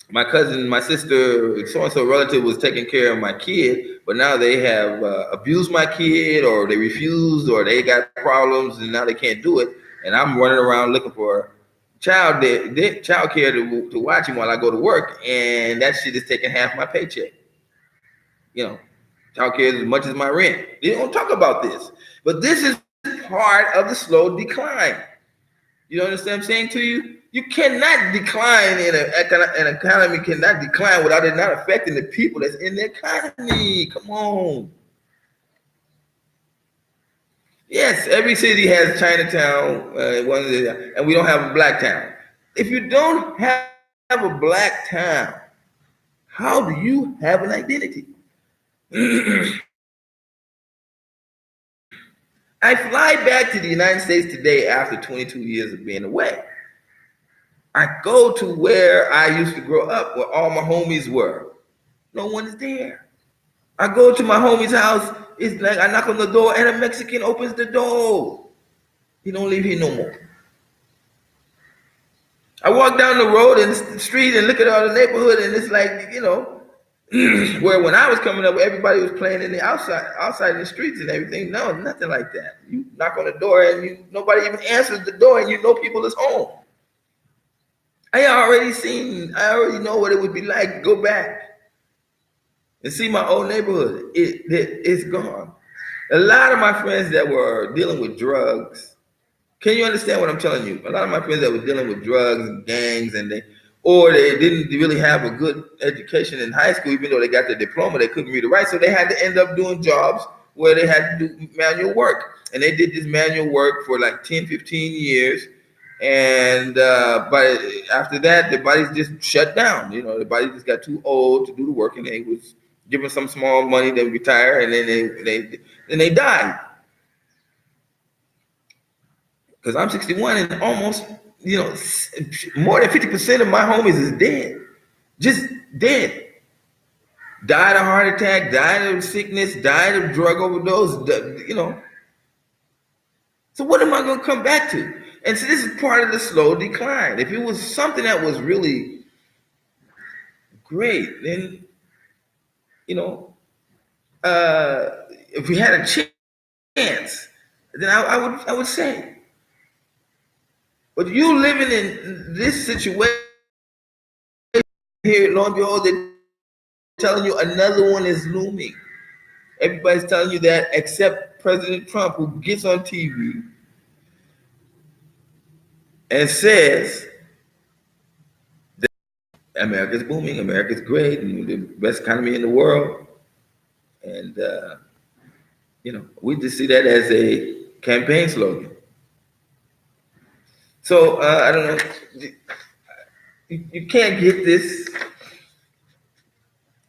my cousin, my sister, so and so relative was taking care of my kid, but now they have abused my kid, or they refused, or they got problems, and now they can't do it. And I'm running around looking for child care to watch him while I go to work, and that shit is taking half my paycheck. Child care is as much as my rent. They don't talk about this, but this is part of the slow decline. You understand what I'm saying to you? You cannot decline in an economy cannot decline without it not affecting the people that's in the economy. Come on. Yes, every city has Chinatown, and we don't have a black town. If you don't have a black town, how do you have an identity? I fly back to the United States today after 22 years of being away. I go to where I used to grow up, where all my homies were. No one is there. I go to my homie's house. It's like I knock on the door and a Mexican opens the door. He don't live here no more. I walk down the road and the street and look at all the neighborhood, and it's like, where when I was coming up, everybody was playing in the outside in the streets and everything. No, nothing like that. You knock on the door and nobody even answers the door, and people is home. I already know what it would be like to go back and see my old neighborhood. It's gone. A lot of my friends that were dealing with drugs, can you understand what I'm telling you? A lot of my friends that were dealing with drugs and gangs, and they didn't really have a good education in high school, even though they got their diploma, they couldn't read or write, so they had to end up doing jobs where they had to do manual work. And they did this manual work for like 10, 15 years. And but after that, the bodies just shut down. The body just got too old to do the work, and they was given some small money, they retire, and then they died. Because I'm 61, and almost more than 50% of my homies is dead, just dead. Died of heart attack, died of sickness, died of drug overdose. So what am I going to come back to? And so this is part of the slow decline. If it was something that was really great, then, if we had a chance, then I would say. But you living in this situation here, lo and behold, they're telling you another one is looming. Everybody's telling you that except President Trump, who gets on TV and says that America's booming, America's great, and the best economy in the world. And, we just see that as a campaign slogan. So I don't know. You can't get this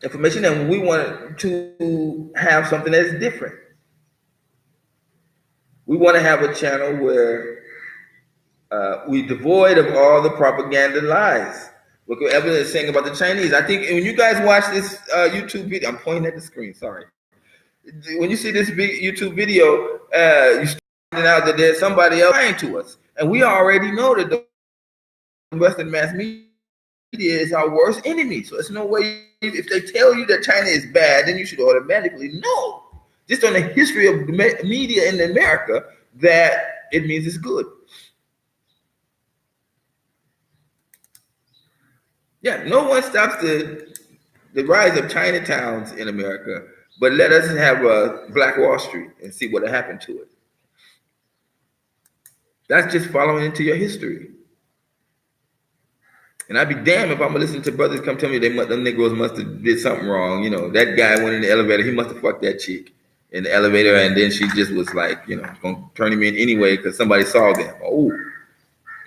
information, and we want to have something that's different. We want to have a channel where we devoid of all the propaganda lies. Look what Evelyn is saying about the Chinese. I think when you guys watch this YouTube video, I'm pointing at the screen. Sorry. When you see this YouTube video, you find out that there's somebody else lying to us, and we already know that the Western mass media is our worst enemy. So it's no way, if they tell you that China is bad, then you should automatically know, just on the history of the media in America, that it means it's good. Yeah, no one stops the rise of Chinatowns in America, but let us have a Black Wall Street and see what happened to it. That's just following into your history. And I'd be damned if I'm gonna listen to brothers come tell me them Negroes must have did something wrong. That guy went in the elevator, he must have fucked that chick in the elevator, and then she just was like, gonna turn him in anyway because somebody saw them. Oh,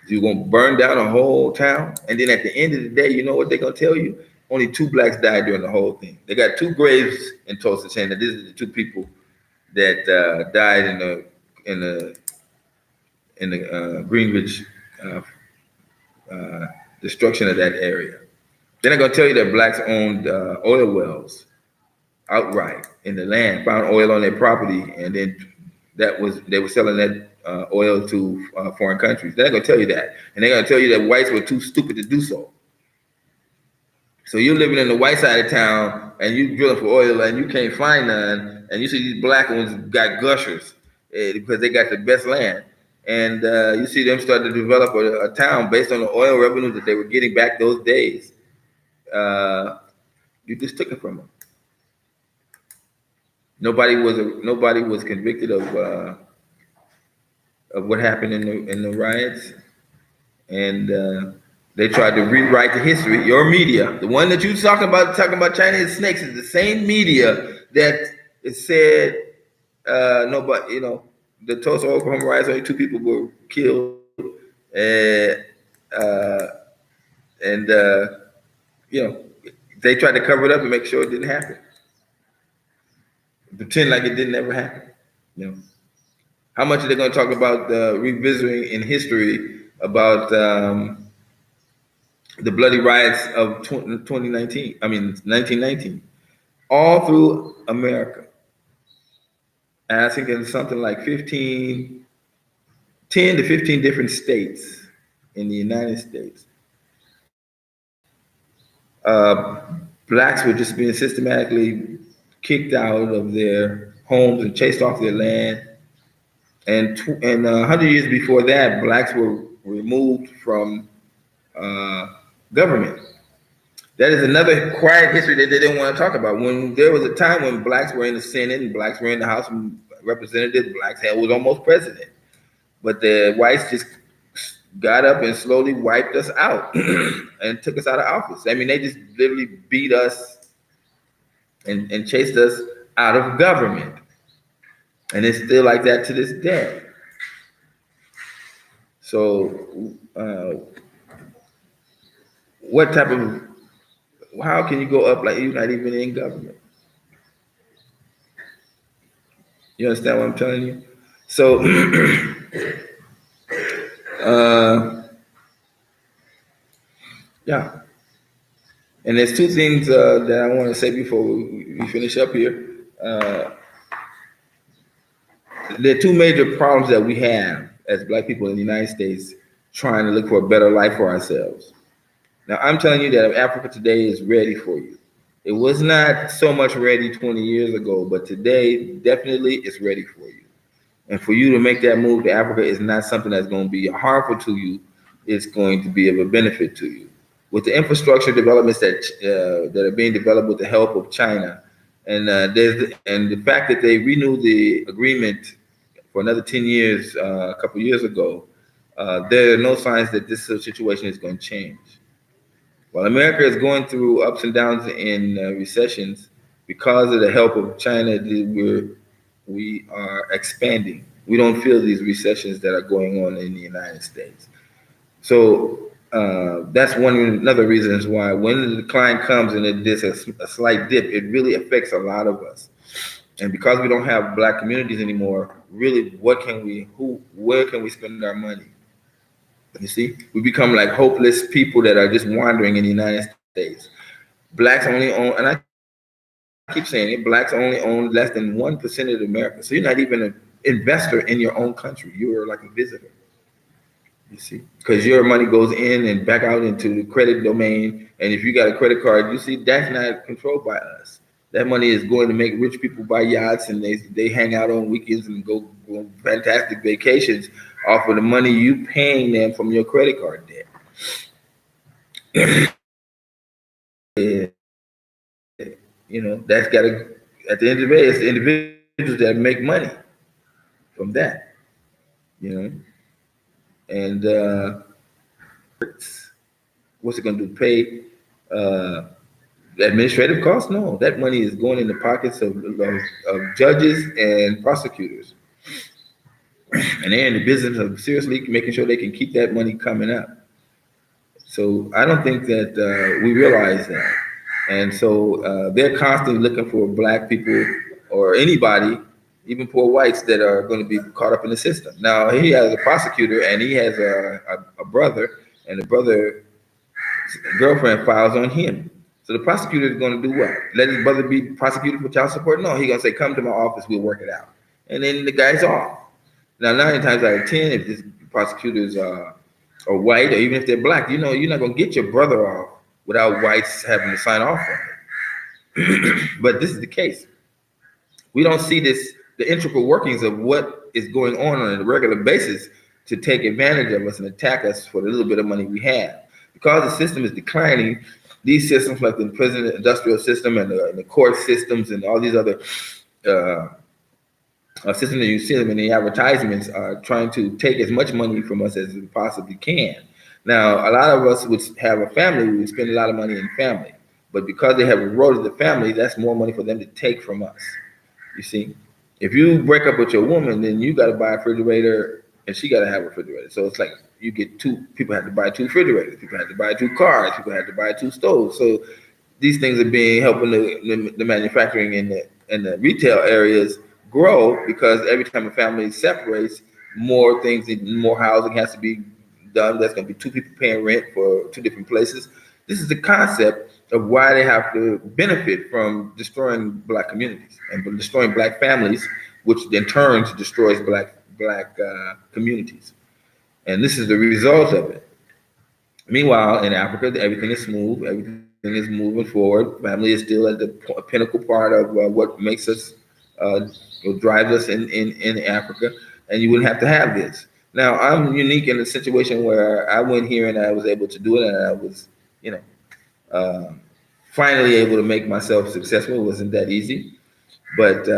you're gonna burn down a whole town, and then at the end of the day, you know what they're gonna tell you? Only 2 blacks died during the whole thing. They got 2 graves in Tulsa saying that these are the 2 people that died in the Greenwich destruction of that area. Then they're gonna tell you that blacks owned oil wells outright in the land, found oil on their property, and then they were selling that oil to foreign countries. They're gonna tell you that, and they're gonna tell you that whites were too stupid to do so. So you're living in the white side of town, and you drilling for oil, and you can't find none, and you see these black ones got gushers because they got the best land, and you see them start to develop a town based on the oil revenue that they were getting back those days. You just took it from them. Nobody was convicted of what happened in the riots, and they tried to rewrite the history. Your media, the one that you're talking about Chinese snakes, is the same media that it said nobody, the Tulsa Oklahoma riots, only 2 people were killed, and they tried to cover it up and make sure it didn't happen, pretend like it didn't ever happen. How much are they going to talk about revisiting in history about the bloody riots of 2019? I mean 1919, all through America. And I think it's something like 10 to 15 different states in the United States. Blacks were just being systematically kicked out of their homes and chased off their land. And 100 years before that, blacks were removed from government. That is another quiet history that they didn't want to talk about. When there was a time when blacks were in the Senate and blacks were in the House of Representatives, blacks was almost president. But the whites just got up and slowly wiped us out and took us out of office. I mean, they just literally beat us and chased us out of government. And it's still like that to this day. So how can you go up like you're not even in government? You understand what I'm telling you? So yeah. And there's 2 things that I want to say before we finish up here. There are 2 major problems that we have as black people in the United States trying to look for a better life for ourselves. Now, I'm telling you that Africa today is ready for you. It was not so much ready 20 years ago, but today definitely it's ready for you. And for you to make that move to Africa is not something that's going to be harmful to you. It's going to be of a benefit to you. With the infrastructure developments that are being developed with the help of China, and the fact that they renewed the agreement for another 10 years a couple years ago, there are no signs that this situation is going to change. While America is going through ups and downs in recessions, because of the help of China, we are expanding. We don't feel these recessions that are going on in the United States. So that's another reasons why when the decline comes and there's a slight dip, it really affects a lot of us. And because we don't have black communities anymore, really, where can we spend our money? You see, we become like hopeless people that are just wandering in the United States. Blacks only own, and I keep saying it, blacks only own less than 1% of America. So you're not even an investor in your own country. You're like a visitor. You see, because your money goes in and back out into the credit domain. And if you got a credit card, you see, that's not controlled by us. That money is going to make rich people buy yachts and they hang out on weekends and go on fantastic vacations off of the money you paying them from your credit card debt. That's got to, at the end of the day, it's the individuals that make money from that, and what's it going to do? Pay administrative costs? No, that money is going in the pockets of judges and prosecutors, and they're in the business of seriously making sure they can keep that money coming up. So I don't think that we realize that, and so they're constantly looking for black people or anybody, even poor whites, that are going to be caught up in the system. Now he has a prosecutor and he has a brother, and the brother girlfriend files on him. So the prosecutor is going to do what? Let his brother be prosecuted for child support? No, he's going to say, come to my office, we'll work it out. And then the guy's off. Now, 9 times out of 10, if these prosecutors are white, or even if they're black, you're not going to get your brother off without whites having to sign off on it. But this is the case. We don't see the integral workings of what is going on a regular basis to take advantage of us and attack us for the little bit of money we have. Because the system is declining, these systems like the prison industrial system and the court systems and all these other systems that you see them in the advertisements are trying to take as much money from us as it possibly can. Now, a lot of us would have a family, we would spend a lot of money in family. But because they have eroded the family, that's more money for them to take from us. You see? If you break up with your woman, then you got to buy a refrigerator and she got to have a refrigerator. So it's like you get people have to buy 2 refrigerators, people have to buy 2 cars, people have to buy 2 stoves. So these things are helping the manufacturing and the retail areas grow, because every time a family separates, more housing has to be done. That's going to be 2 people paying rent for 2 different places. This is the concept of why they have to benefit from destroying black communities and destroying black families, which in turn destroys black communities. And this is the result of it. Meanwhile, in Africa, everything is smooth. Everything is moving forward. Family is still at the pinnacle part of what makes us, drives us in Africa. And you wouldn't have to have this. Now, I'm unique in a situation where I went here and I was able to do it, and I was, finally able to make myself successful. It wasn't that easy, but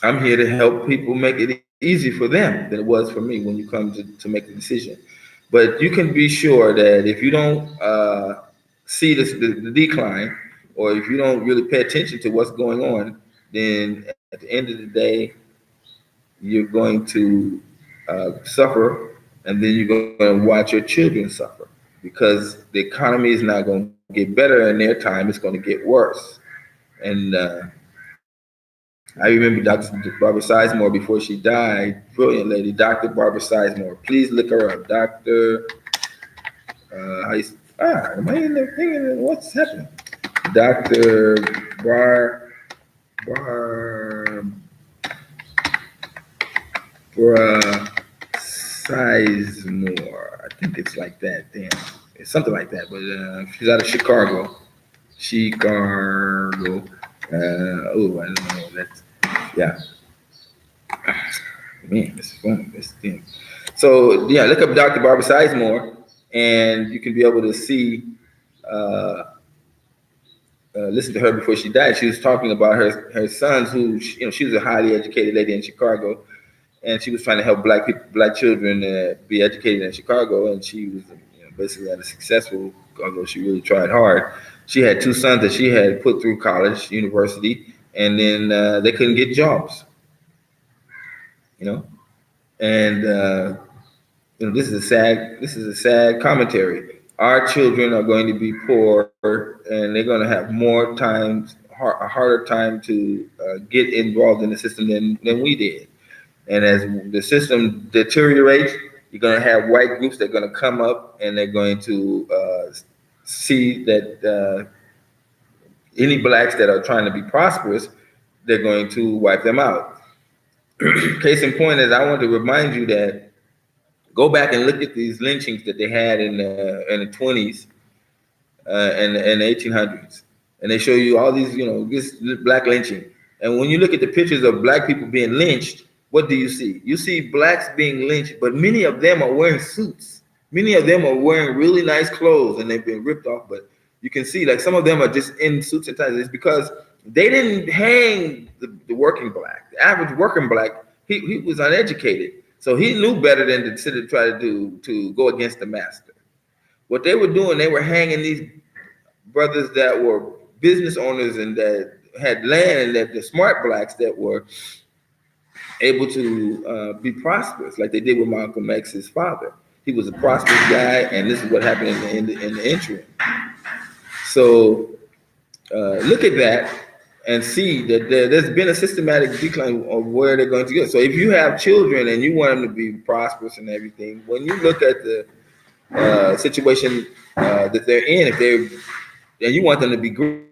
I'm here to help people make it easy for them than it was for me when you come to make the decision. But you can be sure that if you don't see the decline, or if you don't really pay attention to what's going on, then at the end of the day, you're going to suffer, and then you're going to watch your children suffer, because the economy is not going to get better in their time. It's going to get worse. And I remember Dr. Barbara Sizemore before she died, brilliant lady, Dr. Barbara Sizemore. Please look her up. Dr. Am I in the thing? What's happening? Dr. Barbara Sizemore. I think it's like that. Damn. It's something like that. But she's out of Chicago. I don't know. Yeah. Man, this is fun. This thing. So yeah, look up Dr. Barbara Sizemore, and you can be able to see, listen to her before she died. She was talking about her sons, who she was a highly educated lady in Chicago, and she was trying to help black people, black children be educated in Chicago, and she was basically unsuccessful, although she really tried hard. She had two sons that she had put through college, university, and then they couldn't get jobs, you know. And this is a sad commentary. Our children are going to be poor, and they're going to have more time, a harder time to get involved in the system than we did. And as the system deteriorates, you're going to have white groups that are going to come up, and they're going to see that any blacks that are trying to be prosperous, they're going to wipe them out. Case in point is, I want to remind you that go back and look at these lynchings that they had in the 20s and the 1800s, and they show you all these, this black lynching. And when you look at the pictures of black people being lynched, what do you see? You see blacks being lynched, but many of them are wearing suits. Many of them are wearing really nice clothes, and they've been ripped off. But you can see, like, some of them are just in suits and ties. It's because they didn't hang the working black. The average working black, he was uneducated. So he knew better than to sit and try to go against the master. What they were doing, they were hanging these brothers that were business owners and that had land, and that the smart blacks that were able to be prosperous, like they did with Malcolm X's father. He was a prosperous guy, and this is what happened in the interim. So look at that and see that there's been a systematic decline of where they're going to go. So if you have children and you want them to be prosperous and everything, when you look at the situation that they're in, and you want them to be great,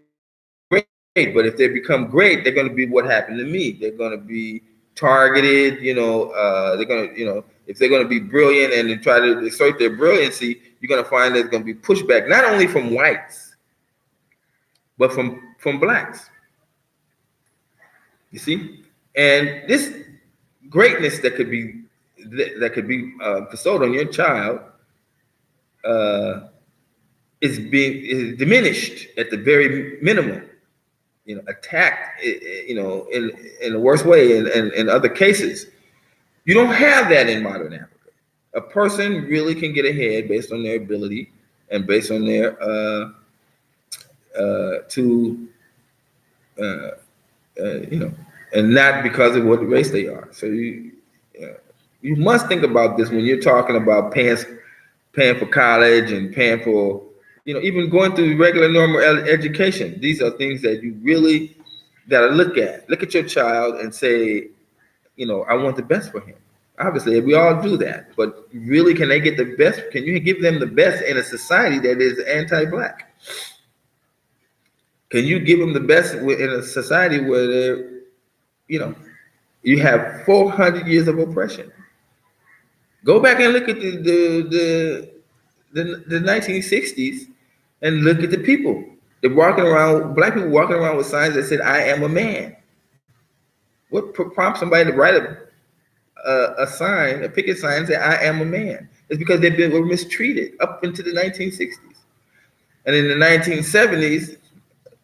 but if they become great, they're going to be what happened to me. They're going to be targeted, they're going to, if they're going to be brilliant and then try to assert their brilliancy, you're going to find there's going to be pushback, not only from whites, but from blacks. You see? And this greatness that could be bestowed on your child is diminished at the very minimum. Attacked, in the worst way in other cases. You don't have that in modern Africa. A person really can get ahead based on their ability and based on their and not because of what race they are. So you must think about this when you're talking about paying for college and paying for, even going through regular normal education. These are things that you really got to look at. Look at your child and say, I want the best for him. Obviously, we all do that, but really, can they get the best? Can you give them the best in a society that is anti-black? Can you give them the best in a society where they're, you have 400 years of oppression? Go back and look at the 1960s and look at the people. They're walking around, black people walking around with signs that said, "I am a man." What prompts somebody to write a sign, a picket sign, and say, "I am a man"? It's because were mistreated up into the 1960s. And in the 1970s,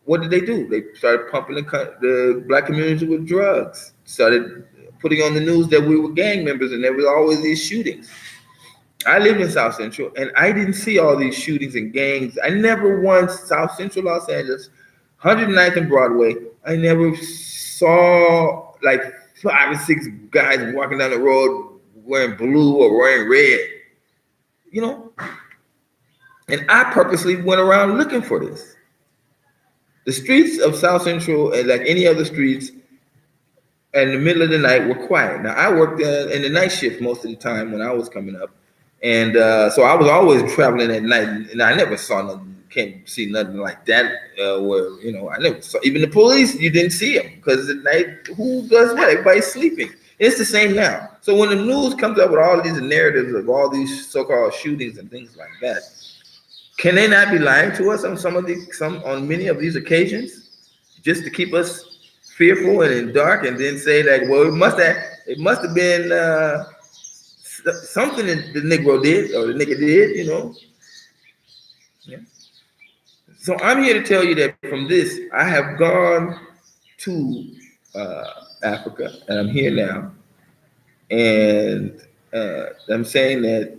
what did they do? They started pumping the black community with drugs, started putting on the news that we were gang members, and there was always these shootings. I lived in South Central, and I didn't see all these shootings and gangs. I never once, South Central Los Angeles, 109th and Broadway, I never saw like 5 or 6 guys walking down the road wearing blue or wearing red, And I purposely went around looking for this. The streets of South Central, like any other streets, in the middle of the night were quiet. Now, I worked in the night shift most of the time when I was coming up. And so I was always traveling at night, and I never saw nothing, can't see nothing like that. Where I never saw even the police. You didn't see them because at night, who does what? Everybody's sleeping. It's the same now. So when the news comes up with all these narratives of all these so-called shootings and things like that, can they not be lying to us on many of these occasions, just to keep us fearful and in dark, and then say that, well, it must have been something that the Negro did or the nigga did, Yeah. So I'm here to tell you that from this, I have gone to Africa, and I'm here now. And I'm saying that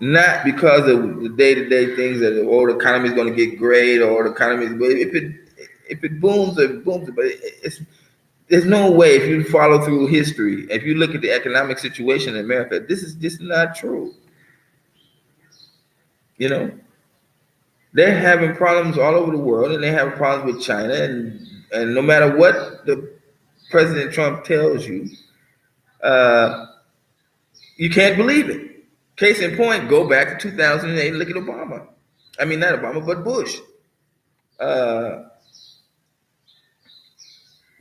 not because of the day-to-day things that the economy is going to get great or the economy, but if it booms, it booms. But it's there's no way if you follow through history, if you look at the economic situation in America, this is just not true. You know, they're having problems all over the world, and they have problems with China, and no matter what the President Trump tells you, uh, you can't believe it. Case in point, go back to 2008 and look at Obama. I mean, not Obama, but Bush. Uh,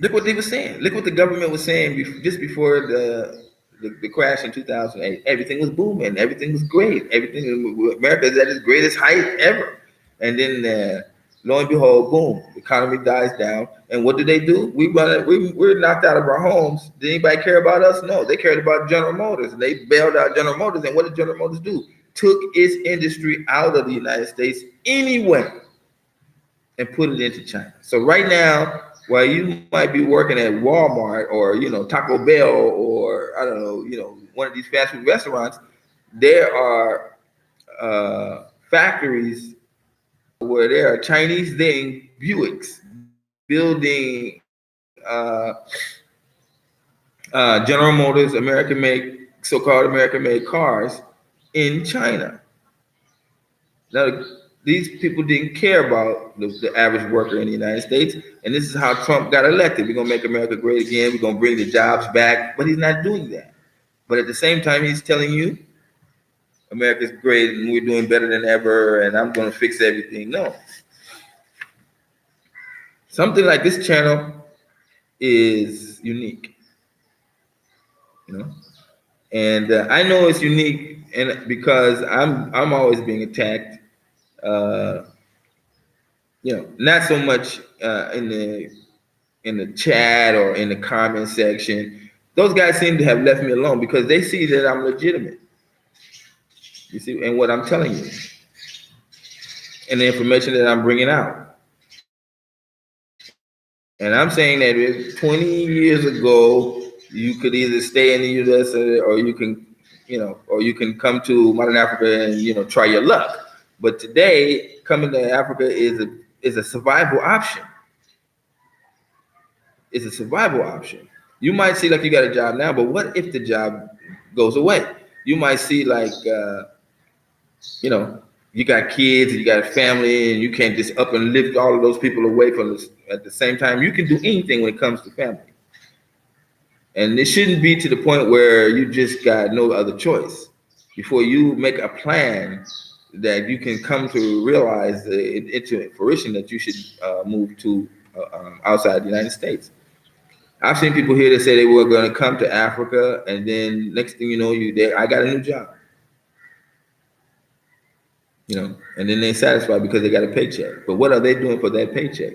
Look what they were saying. Look what the government was saying just before the crash in 2008. Everything was booming. Everything was great. Everything America is at its greatest height ever. And then lo and behold, boom, the economy dies down. And what did they do? We're knocked out of our homes. Did anybody care about us? No, they cared about General Motors. And they bailed out General Motors. And what did General Motors do? Took its industry out of the United States anyway and put it into China. So right now, while you might be working at Walmart or Taco Bell or I don't know, one of these fast food restaurants, there are factories where there are Chinese thing Buicks building General Motors American made so-called American made cars in China. Now, these people didn't care about the average worker in the United States, and this is how Trump got elected. We're gonna make America great again. We're gonna bring the jobs back, but he's not doing that. But at the same time, he's telling you America's great and we're doing better than ever, and I'm gonna fix everything. No, something like this channel is unique, and I know it's unique, and because I'm always being attacked. Not so much in the chat or in the comment section. Those guys seem to have left me alone because they see that I'm legitimate. You see, and what I'm telling you, and the information that I'm bringing out. And I'm saying that if 20 years ago, you could either stay in the U.S. or you can come to modern Africa and try your luck. But today, coming to Africa is a survival option. It's a survival option. You might see like you got a job now, but what if the job goes away? You might see like, you got kids and you got a family and you can't just up and lift all of those people away from this. At the same time, you can do anything when it comes to family. And it shouldn't be to the point where you just got no other choice. Before you make a plan that you can come to realize into fruition that you should move to outside the United States. I've seen people here that say they were going to come to Africa, and then next thing you know, I got a new job. And then they're satisfied because they got a paycheck. But what are they doing for that paycheck?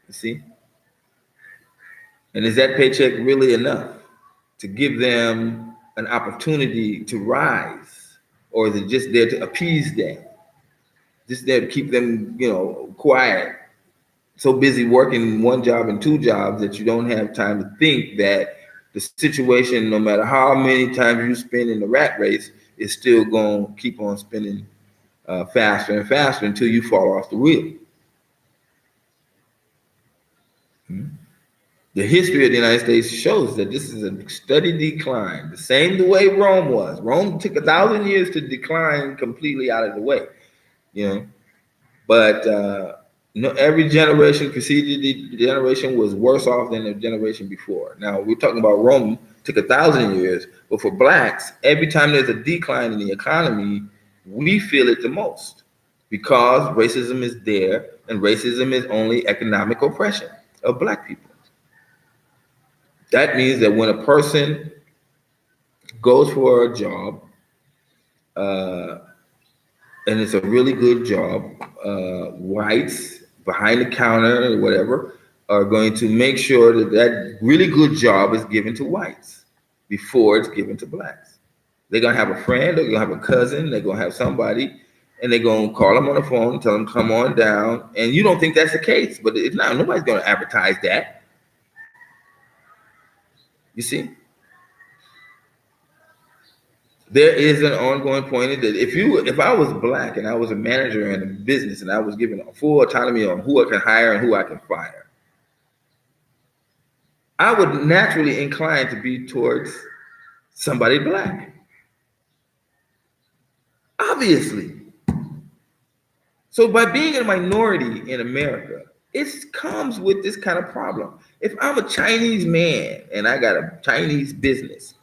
You see? And is that paycheck really enough to give them an opportunity to rise? Or is it just there to appease them? Just there to keep them, quiet? So busy working one job and two jobs that you don't have time to think that the situation, no matter how many times you spend in the rat race, is still going to keep on spinning faster and faster until you fall off the wheel. The history of the United States shows that this is a steady decline, the way Rome was. Rome took 1,000 years to decline completely out of the way, But every generation preceded the generation was worse off than the generation before. Now we're talking about Rome took 1,000 years, but for blacks, every time there's a decline in the economy, we feel it the most because racism is there, and racism is only economic oppression of black people. That means that when a person goes for a job, and it's a really good job, whites behind the counter or whatever are going to make sure that really good job is given to whites before it's given to blacks. They're gonna have a friend, they're gonna have a cousin, they're gonna have somebody, and they're gonna call them on the phone and tell them come on down. And you don't think that's the case, but it's not. Nobody's gonna advertise that. You see? there is an ongoing point that if I was black and I was a manager in a business and I was given full autonomy on who I can hire and who I can fire, I would naturally incline to be towards somebody black. Obviously. So by being a minority in America, it comes with this kind of problem. If I'm a Chinese man and I got a Chinese business,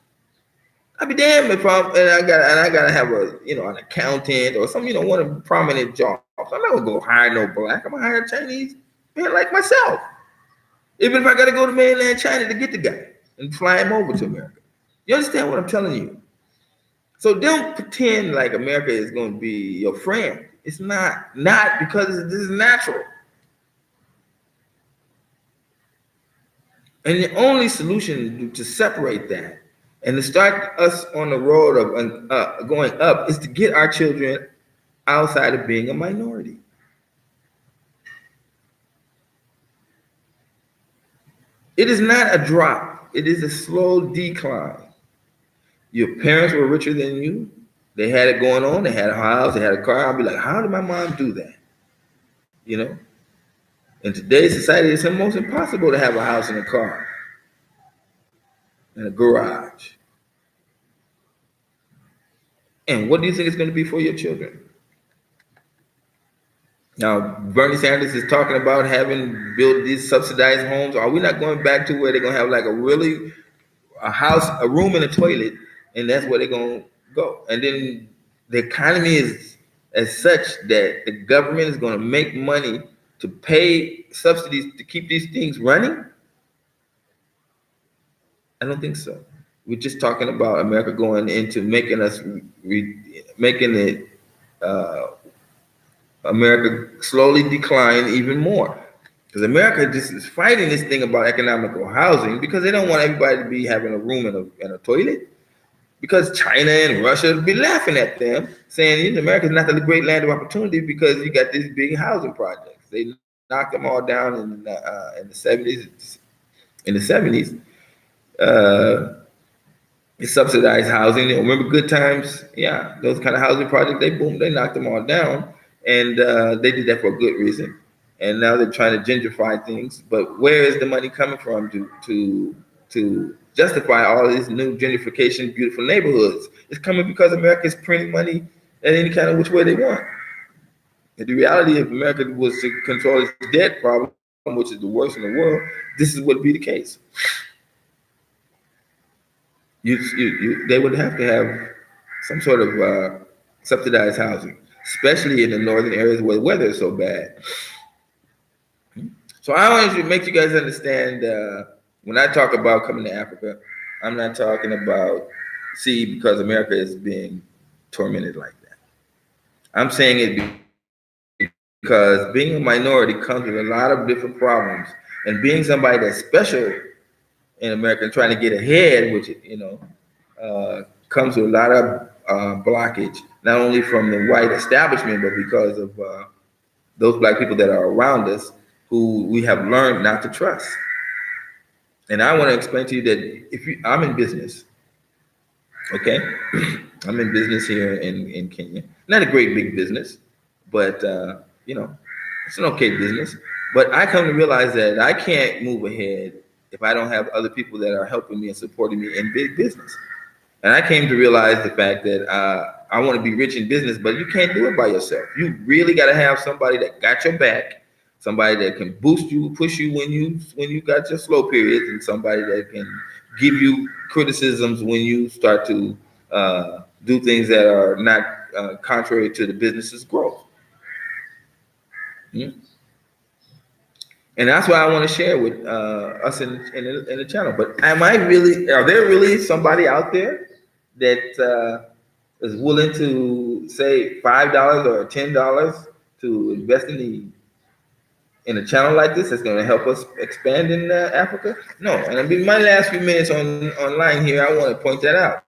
I'd be damned if I gotta have an accountant or some one of the prominent jobs. I'm not gonna go hire no black. I'm gonna hire a Chinese man like myself. Even if I gotta go to mainland China to get the guy and fly him over to America. You understand what I'm telling you? So don't pretend like America is going to be your friend. It's not because this is natural. And the only solution to separate that and to start us on the road of going up is to get our children outside of being a minority. It is not a drop. It is a slow decline. Your parents were richer than you. They had it going on. They had a house. They had a car. I'll be like, how did my mom do that? In today's society, it's almost impossible to have a house and a car and a garage. And what do you think it's going to be for your children? Now, Bernie Sanders is talking about having built these subsidized homes. Are we not going back to where they're going to have like a house, a room and a toilet, and that's where they're going to go? And then the economy is as such that the government is going to make money to pay subsidies to keep these things running? I don't think so. We're just talking about America going into making it America slowly decline even more. Because America just is fighting this thing about economical housing because they don't want everybody to be having a room and a toilet. Because China and Russia would be laughing at them, saying America is not the great land of opportunity because you got these big housing projects. They knocked them all down in the 70s. In the 70s, subsidized housing. Remember Good Times? Yeah, those kind of housing projects. They knocked them all down, and they did that for a good reason. And now they're trying to gentrify things. But where is the money coming from to justify all these new gentrification, beautiful neighborhoods? It's coming because America is printing money in any kind of which way they want. And the reality, if America was to control its debt problem, which is the worst in the world, this would be the case. They would have to have some sort of subsidized housing, especially in the northern areas where the weather is so bad. So I want to make you guys understand, when I talk about coming to Africa, I'm not talking about because America is being tormented like that. I'm saying it because being a minority comes with a lot of different problems, and being somebody that's special in America and trying to get ahead, which comes with a lot of blockage, not only from the white establishment, but because of those black people that are around us who we have learned not to trust. And I want to explain to you that I'm in business, okay? I'm in business here in Kenya. Not a great big business, but it's an okay business. But I come to realize that I can't move ahead if I don't have other people that are helping me and supporting me in big business. And I came to realize the fact that I want to be rich in business, but you can't do it by yourself. You really got to have somebody that got your back, somebody that can boost you, push you when you got your slow periods, and somebody that can give you criticisms when you start to do things that are not contrary to the business's growth. Mm-hmm. And that's what I want to share with us in the channel. But are there really somebody out there that is willing to say $5 or $10 to invest in a channel like this that's going to help us expand in Africa? No. And my last few minutes online here, I want to point that out.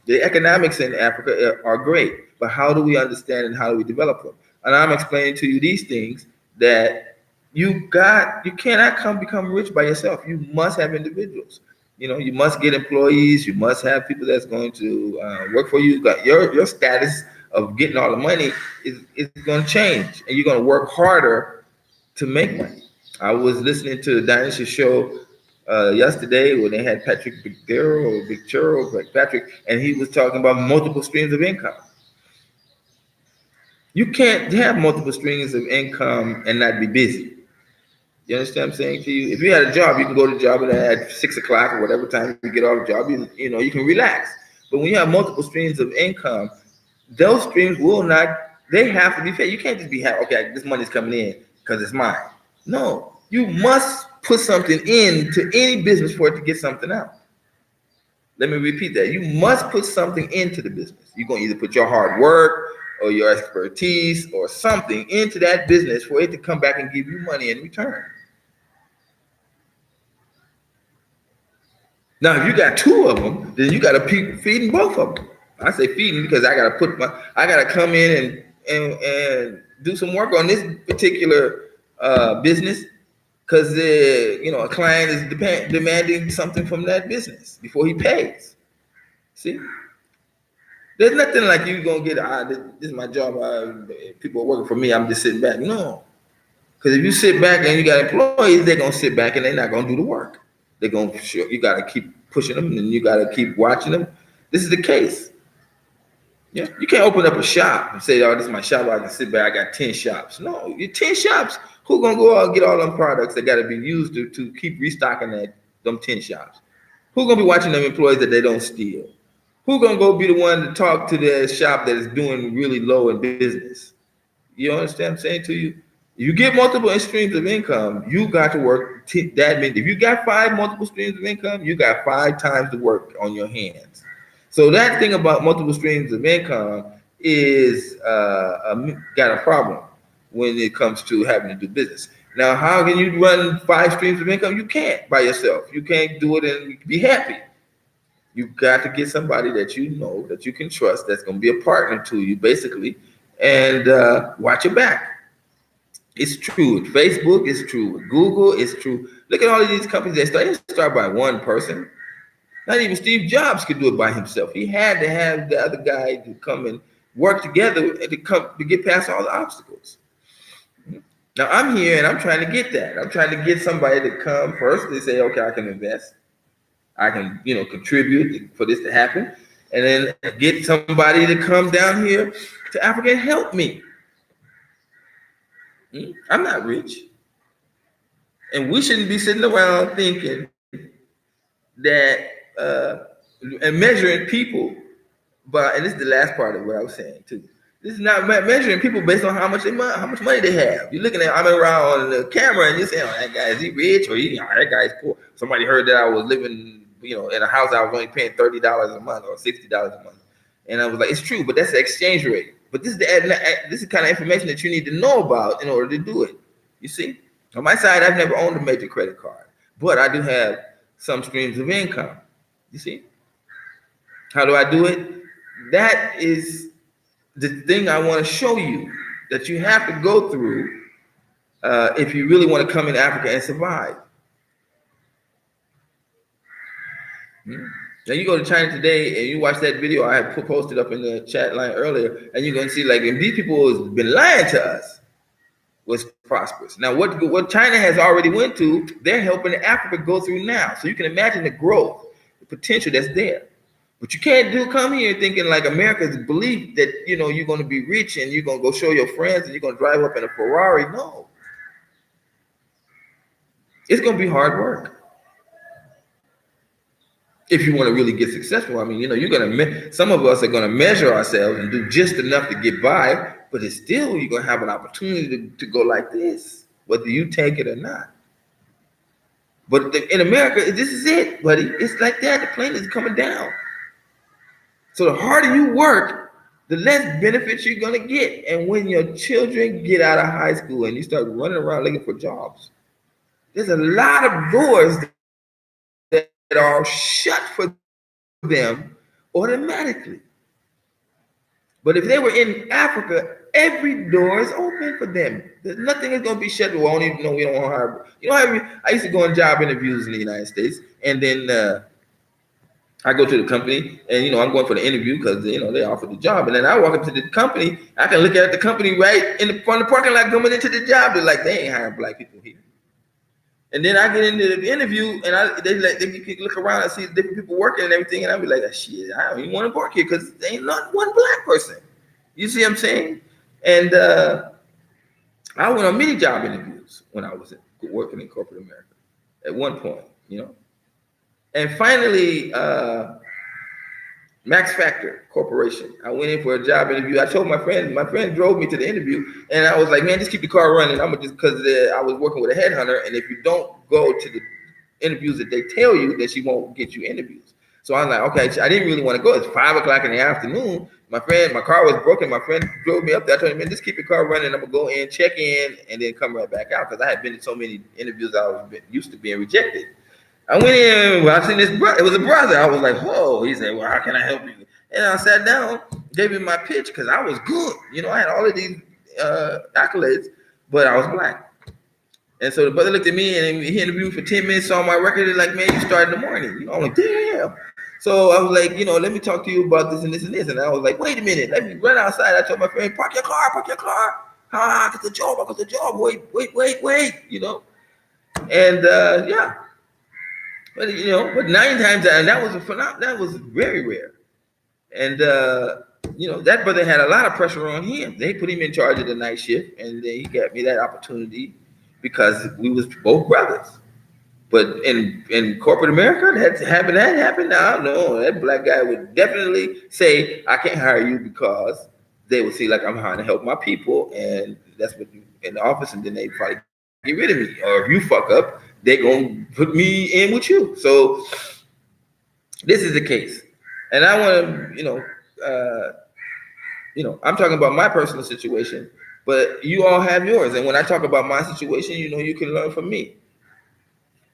The economics in Africa are great, but how do we understand and how do we develop them? And I'm explaining to you these things that you cannot become rich by yourself. You must have individuals. You must get employees. You must have people that's going to work for you. Got your status of getting all the money is going to change, and you're going to work harder to make money. I was listening to the Dynasty show yesterday when they had Patrick Victoro, like Patrick, and he was talking about multiple streams of income. You can't have multiple streams of income and not be busy. You understand what I'm saying to you? If you had a job, you can go to the job at 6 o'clock or whatever time you get off the job. You can relax. But when you have multiple streams of income, those streams will not. They have to be paid. You can't just be happy. Okay, this money's coming in because it's mine. No, you must put something into any business for it to get something out. Let me repeat that. You must put something into the business. You're going to either put your hard work or your expertise or something into that business for it to come back and give you money in return. Now, if you got two of them, then you got to keep feeding both of them. I say feeding because I got to come in and do some work on this particular business because a client is demanding something from that business before he pays. See, there's nothing like you gonna get. This is my job. People are working for me. I'm just sitting back. No, because if you sit back and you got employees, they're gonna sit back and they're not gonna do the work. They're gonna. You got to keep pushing them and you got to keep watching them. This is the case. Yeah, you can't open up a shop and say, "Oh, this is my shop. I can sit back. I got 10 shops." No, you're 10 shops. Who gonna go out and get all them products that got to be used to keep restocking them 10 shops? Who gonna be watching them employees that they don't steal? Who gonna go be the one to talk to the shop that is doing really low in business? You understand what I'm saying to you? You get multiple streams of income, you got to work that many. If you got 5 multiple streams of income, you got 5 times the work on your hands. So that thing about multiple streams of income is got a problem when it comes to having to do business. Now, how can you run 5 streams of income? You can't by yourself. You can't do it and be happy. You got to get somebody that you know, that you can trust, that's going to be a partner to you, basically, and watch your back. It's true with Facebook. It's true with Google. It's true. Look at all of these companies that start by one person. Not even Steve Jobs could do it by himself. He had to have the other guy to come and work together to get past all the obstacles. Now I'm here and I'm trying to get that. I'm trying to get somebody to come first. They say, okay, I can invest. I can, contribute for this to happen, and then get somebody to come down here to Africa and help me. I'm not rich, and we shouldn't be sitting around thinking that and measuring people. But and this is the last part of what I was saying too. This is not measuring people based on how much money they have. You're looking at I'm around on the camera and you're saying, "Oh, that guy is he rich or that guy's poor?" Somebody heard that I was living, in a house I was only paying $30 a month or $60 a month, and I was like, "It's true, but that's the exchange rate." But this is the kind of information that you need to know about in order to do it. You see, on my side, I've never owned a major credit card, but I do have some streams of income. You see, how do I do it? That is the thing I want to show you that you have to go through if you really want to come in Africa and survive. Now you go to China today and you watch that video I had posted up in the chat line earlier, and you're going to see and these people have been lying to us was prosperous. Now what China has already went to, they're helping Africa go through now. So you can imagine the growth, the potential that's there. But you can't come here thinking like America's belief that, you're going to be rich and you're going to go show your friends and you're going to drive up in a Ferrari. No. It's going to be hard work. If you want to really get successful, some of us are going to measure ourselves and do just enough to get by, but it's still, you're going to have an opportunity to go like this, whether you take it or not. But in America, this is it, buddy. It's like that. The plane is coming down. So the harder you work, the less benefits you're going to get. And when your children get out of high school and you start running around looking for jobs, there's a lot of doors that are shut for them automatically. But if they were in Africa, Every door is open for them. There's nothing is going to be shut. We won't even know we don't want to hire. You know, I used to go on job interviews in the United States, and then I go to the company, and I'm going for the interview because they offered the job, and then I walk up to the company. I can look at the company right in the front of the parking lot coming into the job. They're like, they ain't hiring black people here. And then I get into the interview, and they can look around and see different people working and everything, and I'll be like, shit, I don't even want to work here because there ain't not one black person. You see what I'm saying? And I went on many job interviews when I was working in corporate America at one point. And finally, Max Factor Corporation. I went in for a job interview. I told my friend drove me to the interview, and I was like, man, just keep the car running. I'm just because I was working with a headhunter, and if you don't go to the interviews that they tell you, then she won't get you interviews. So I'm like, okay, I didn't really want to go. It's 5:00 in the afternoon. My car was broken. My friend drove me up there. I told him, man, just keep your car running. I'm gonna go in, check in, and then come right back out because I had been in so many interviews. I was used to being rejected. I went in, I seen this brother. It was a brother. I was like, whoa. He said, well, how can I help you? And I sat down, gave him my pitch because I was good. I had all of these accolades, but I was black. And so the brother looked at me and he interviewed for 10 minutes, saw my record, and like, man, you started in the morning. I'm like, damn. So I was like, let me talk to you about this and this and this. And I was like, wait a minute, let me run outside. I told my friend, park your car. I got the job. Wait. And yeah. But but 9 times out, and that was very rare. And that brother had a lot of pressure on him. They put him in charge of the night shift, and then he got me that opportunity because we was both brothers. But in corporate America, that happened. Now, no, that black guy would definitely say, I can't hire you because they would see like I'm trying to help my people, and that's what in the office, and then they probably get rid of me. Or if you fuck up, they're gonna put me in with you. So this is the case. And I want to, I'm talking about my personal situation, but you all have yours. And when I talk about my situation, you can learn from me.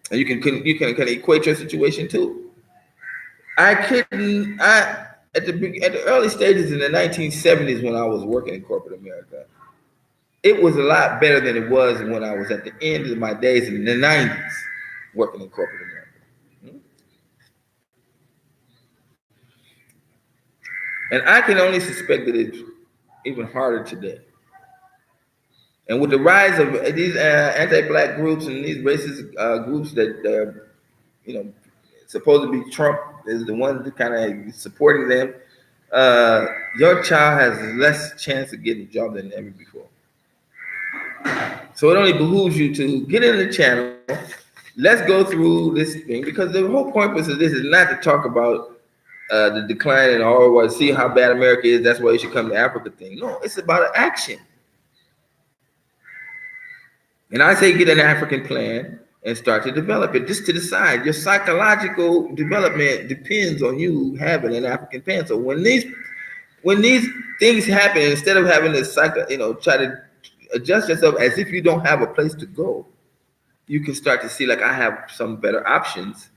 And you can equate your situation too. At the early stages in the 1970s when I was working in corporate America, it was a lot better than it was when I was at the end of my days in the 90s working in corporate America. And I can only suspect that it's even harder today. And with the rise of these anti-black groups and these racist groups that supposed to be Trump is the one that kind of supporting them, your child has less chance of getting a job than ever before. So it only behooves you to get in the channel. Let's go through this thing because the whole purpose of this is not to talk about the decline and or see how bad America is. That's why you should come to Africa thing. No, it's about action. And I say get an African plan and start to develop it. Just to decide, your psychological development depends on you having an African plan. So when these things happen, instead of having to try to adjust yourself as if you don't have a place to go, you can start to see like I have some better options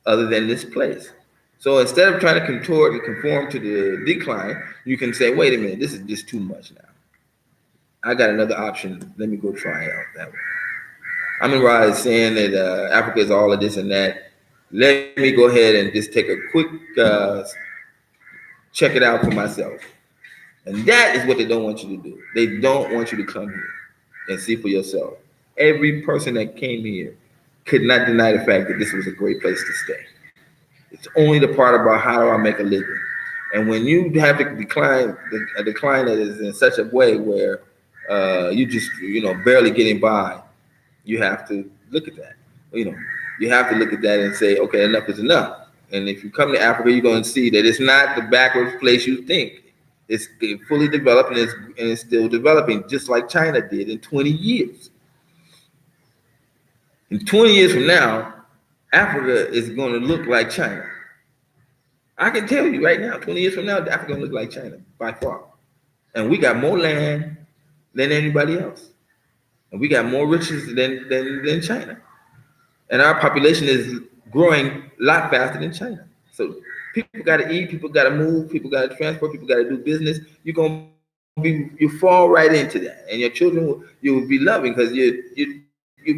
other than this place. So instead of trying to contort and conform to the decline, you can say, wait a minute, this is just too much now. I got another option. Let me go try it out that way. Amin Ra is saying that Africa is all of this and that. Let me go ahead and just take a quick check it out for myself. And that is what they don't want you to do. They don't want you to come here and see for yourself. Every person that came here could not deny the fact that this was a great place to stay. It's only the part about how do I make a living. And when you have a decline that is in such a way where you just barely getting by, you have to look at that. You have to look at that and say, okay, enough is enough. And if you come to Africa, you're going to see that it's not the backwards place you think. It's fully developed and it's still developing, just like China did in 20 years. In 20 years from now, Africa is going to look like China. I can tell you right now, 20 years from now, Africa is going to look like China by far. And we got more land than anybody else. And we got more riches than China. And our population is growing a lot faster than China. So people got to eat, people got to move, people got to transport, people got to do business. You're going to you fall right into that, and your children you will be loving because you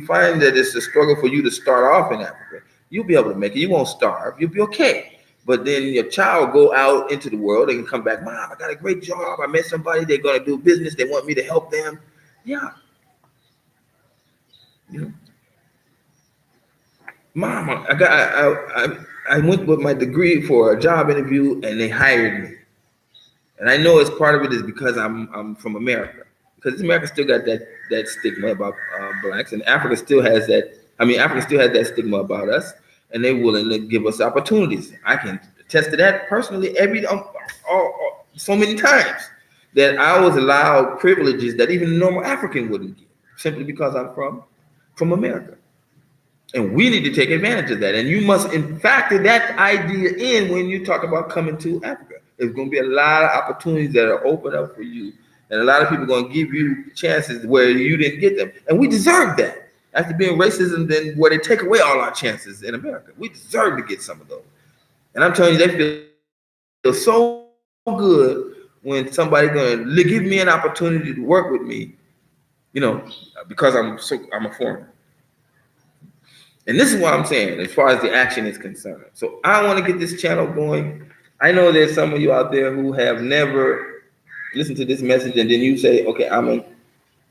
find that it's a struggle for you to start off in Africa. You'll be able to make it. You won't starve. You'll be okay. But then your child go out into the world. They can come back. Mom, I got a great job. I met somebody. They're gonna do business. They want me to help them. Yeah. You know, Mom, I went with my degree for a job interview and they hired me. And I know it's part of it is because I'm from America. Because America still got that stigma about blacks, and Africa still has that. I mean, Africa still has that stigma about us, and they're willing to give us opportunities. I can attest to that personally so many times that I was allowed privileges that even a normal African wouldn't get, simply because I'm from America. And we need to take advantage of that. And you must factor that idea in when you talk about coming to Africa. There's going to be a lot of opportunities that are open up for you. And a lot of people are going to give you chances where you didn't get them. And we deserve that. After being racism, then where they take away all our chances in America. We deserve to get some of those. And I'm telling you, they feel so good when somebody's going to give me an opportunity to work with me, because I'm a foreigner. And this is what I'm saying as far as the action is concerned. So I want to get this channel going. I know there's some of you out there who have never listened to this message, and then you say, okay, I'm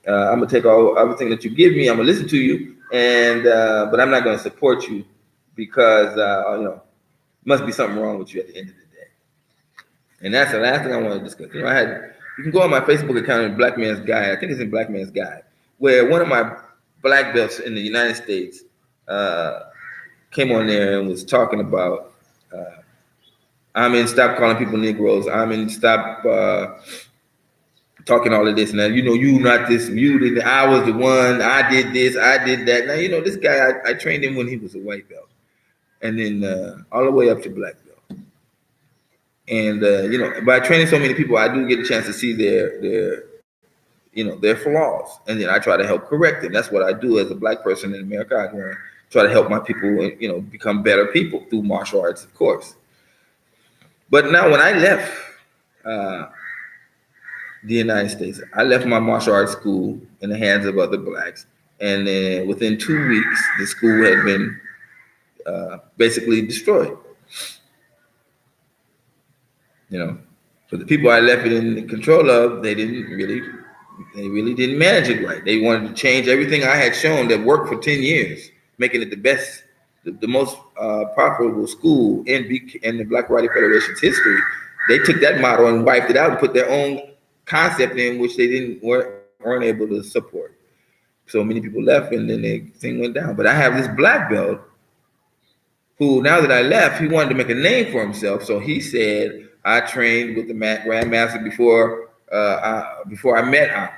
gonna take everything that you give me, I'm gonna listen to you, and but I'm not gonna support you because must be something wrong with you at the end of the day. And that's the last thing I want to discuss. You can go on my Facebook account in Black Man's Guide. I think it's in Black Man's Guide, where one of my black belts in the United States came on there and was talking about stop calling people Negroes. Stop talking all of this. Now, you not this, you, I was the one, I did this, I did that. Now, this guy, I trained him when he was a white belt. And then all the way up to black belt. And, by training so many people, I do get a chance to see their flaws. And then I try to help correct them. That's what I do as a black person in America. I want to try to help my people, become better people through martial arts, of course. But now when I left the United States, I left my martial arts school in the hands of other blacks. And then within 2 weeks, the school had been basically destroyed. For the people I left it in control of, they really didn't manage it right. They wanted to change everything I had shown that worked for 10 years, making it the best, the most profitable school in the Black Karate Federation's history. They took that model and wiped it out and put their own concept in, which they weren't able to support. So many people left, and then the thing went down. But I have this black belt who, now that I left, he wanted to make a name for himself. So he said, I trained with the Grandmaster before I met him.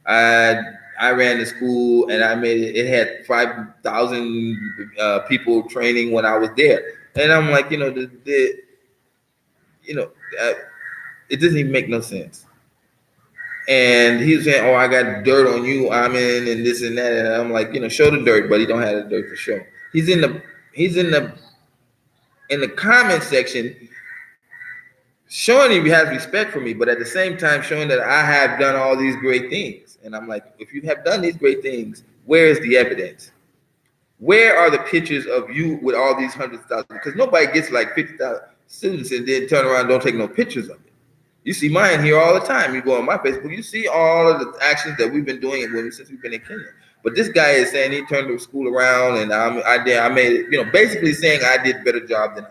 I ran the school, and I made it. It had 5,000 people training when I was there. And I'm like, it doesn't even make no sense. And he was saying, "Oh, I got dirt on you, Amin, and this and that." And I'm like, show the dirt, but he don't have the dirt to show. He's in the comment section showing he has respect for me, but at the same time showing that I have done all these great things. And I'm like, if you have done these great things, where is the evidence? Where are the pictures of you with all these hundreds of thousands? Because nobody gets like 50,000 students and then turn around and don't take no pictures of it. You see mine here all the time. You go on my Facebook, you see all of the actions that we've been doing in women since we've been in Kenya. But this guy is saying he turned the school around, and I made it, basically saying I did a better job than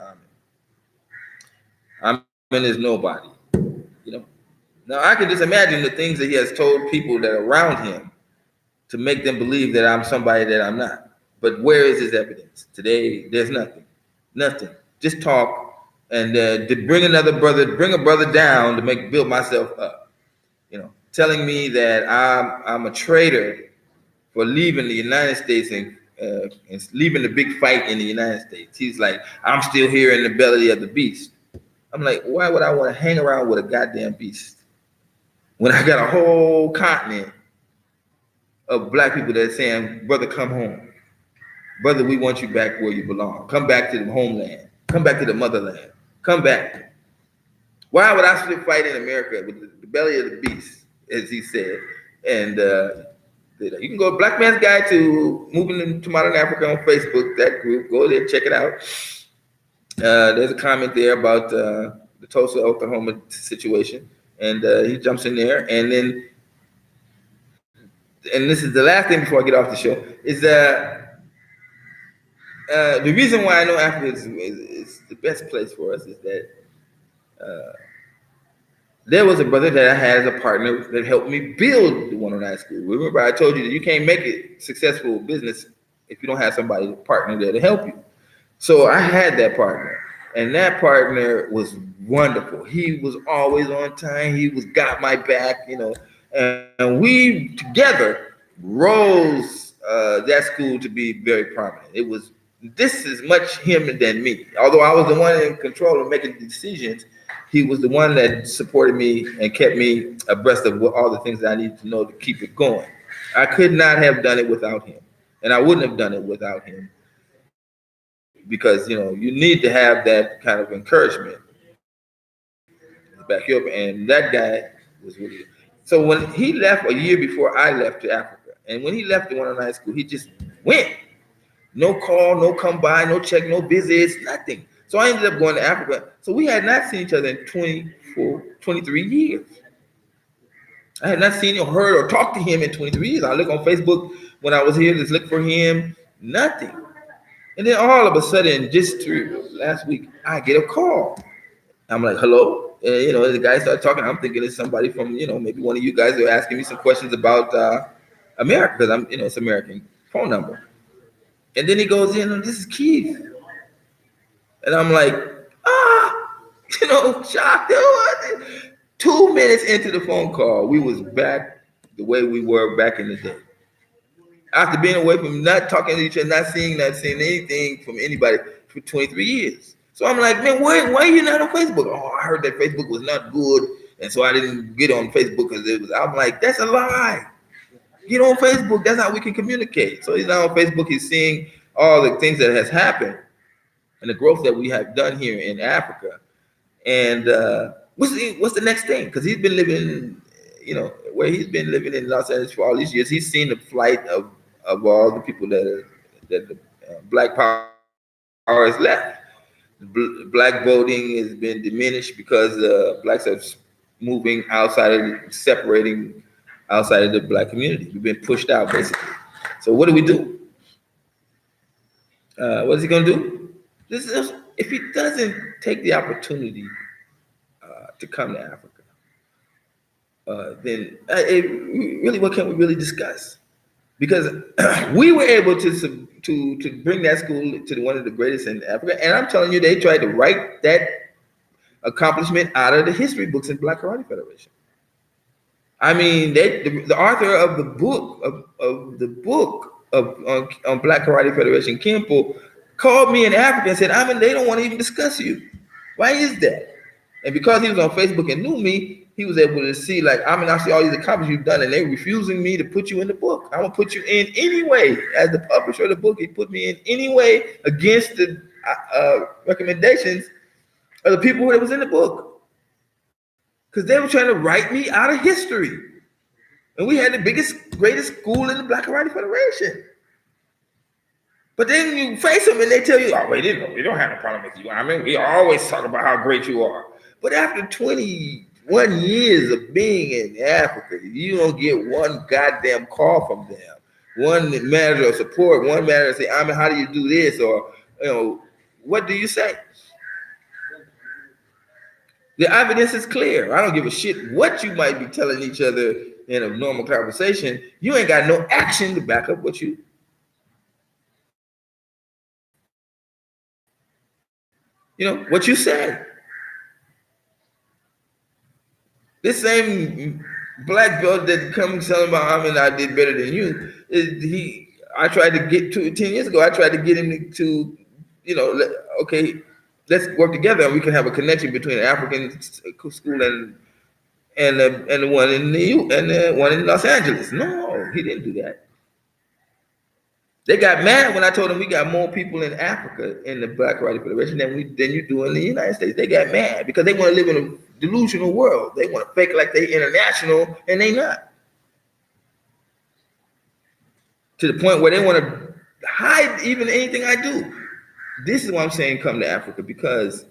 Amin. Amin is nobody, Now I can just imagine the things that he has told people that are around him to make them believe that I'm somebody that I'm not. But where is his evidence? Today, there's nothing. Just talk. And to bring a brother down to build myself up, telling me that I'm a traitor for leaving the United States and leaving the big fight in the United States. He's like, I'm still here in the belly of the beast. I'm like, why would I want to hang around with a goddamn beast when I got a whole continent of black people that are saying, brother, come home. Brother, we want you back where you belong. Come back to the homeland. Come back to the motherland. Come back. Why would I still fight in America with the belly of the beast as he said. And you can go Black Man's Guide to Moving into Modern Africa on Facebook, that group. Go there, check it out. There's a comment there about the Tulsa, Oklahoma situation. And he jumps in there. And then, and this is the last thing before I get off the show, is the reason why I know Africa is the best place for us is that there was a brother that I had as a partner that helped me build the 109 school. Remember, I told you that you can't make it successful business if you don't have somebody, a partner there to help you. So I had that partner, and that partner was wonderful. He was always on time. He was got my back, and we together rose that school to be very prominent. It was this is much him than me. Although I was the one in control of making decisions, he was the one that supported me and kept me abreast of all the things that I needed to know to keep it going. I could not have done it without him, and I wouldn't have done it without him, because you need to have that kind of encouragement to back you up. And that guy was really good. So when he left a year before I left to Africa, and when he left the 109 school, he just went. No call, no come by, no check, no visits, nothing. So I ended up going to Africa. So we had not seen each other in 23 years. I had not seen or heard or talked to him in 23 years. I look on Facebook when I was here, just look for him, nothing. And then all of a sudden, just through last week, I get a call. I'm like, hello? And, the guy started talking. I'm thinking it's somebody from, maybe one of you guys are asking me some questions about America, because I'm, it's American phone number. And then he goes in, this is Keith. And I'm like, shocked. 2 minutes into the phone call, we was back the way we were back in the day. After being away from not talking to each other, not seeing anything from anybody for 23 years. So I'm like, man, why are you not on Facebook? Oh, I heard that Facebook was not good, and so I didn't get on Facebook because it was. I'm like, that's a lie. Get on Facebook. That's how we can communicate. So he's not on Facebook. He's seeing all the things that has happened and the growth that we have done here in Africa. And what's the next thing? Because he's been living, where he's been living in Los Angeles for all these years. He's seen the flight of all the people that the Black power has left. Black voting has been diminished because blacks are moving separating outside of the Black community. We've been pushed out, basically. So what do we do? What is he going to do? If he doesn't take the opportunity to come to Africa, then really, what can we really discuss? Because we were able to bring that school to one of the greatest in Africa, and I'm telling you, they tried to write that accomplishment out of the history books in Black Karate Federation. I mean, the author of the book on Black Karate Federation, Kempo, called me in Africa and said, they don't want to even discuss you. Why is that? And because he was on Facebook and knew me, he was able to see, I see all these accomplishments you've done, and they're refusing me to put you in the book. I'm going to put you in anyway. As the publisher of the book, he put me in anyway against the recommendations of the people that was in the book. Because they were trying to write me out of history. And we had the greatest school in the Black Karate Federation. But then you face them and they tell you, we don't have a problem with you. We always talk about how great you are. But after 21 years of being in Africa, you don't get one goddamn call from them. One matter of support, one matter of say, how do you do this? Or, what do you say? The evidence is clear. I don't give a shit what you might be telling each other in a normal conversation. You ain't got no action to back up what you. What you say. This same black belt that comes telling about I did better than you. I tried to get 10 years ago. I tried to get him to, okay, let's work together and we can have a connection between the African school and the one in the one in Los Angeles. No, he didn't do that. They got mad when I told them we got more people in Africa in the Black Karate Federation than you do in the United States. They got mad because they want to live in a delusional world. They want to fake like they international, and they not. To the point where they want to hide even anything I do. This is why I'm saying come to Africa, because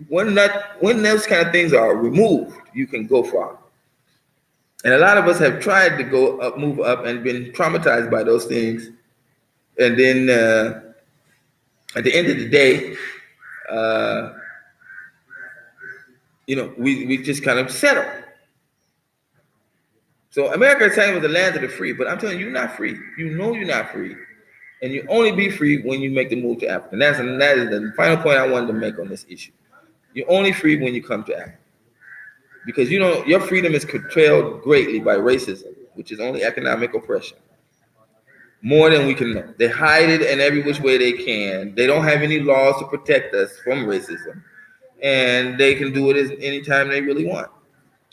when those kind of things are removed, you can go far. And a lot of us have tried to go up, move up, and been traumatized by those things. And then at the end of the day, uh, we just kind of settle. So America is saying it was the land of the free, but I'm telling you, you're not free. You know you're not free. And you only be free when you make the move to Africa. And that is the final point I wanted to make on this issue. You're only free when you come to Africa. Because your freedom is curtailed greatly by racism, which is only economic oppression. More than we can know. They hide it in every which way they can. They don't have any laws to protect us from racism. And they can do it anytime they really want.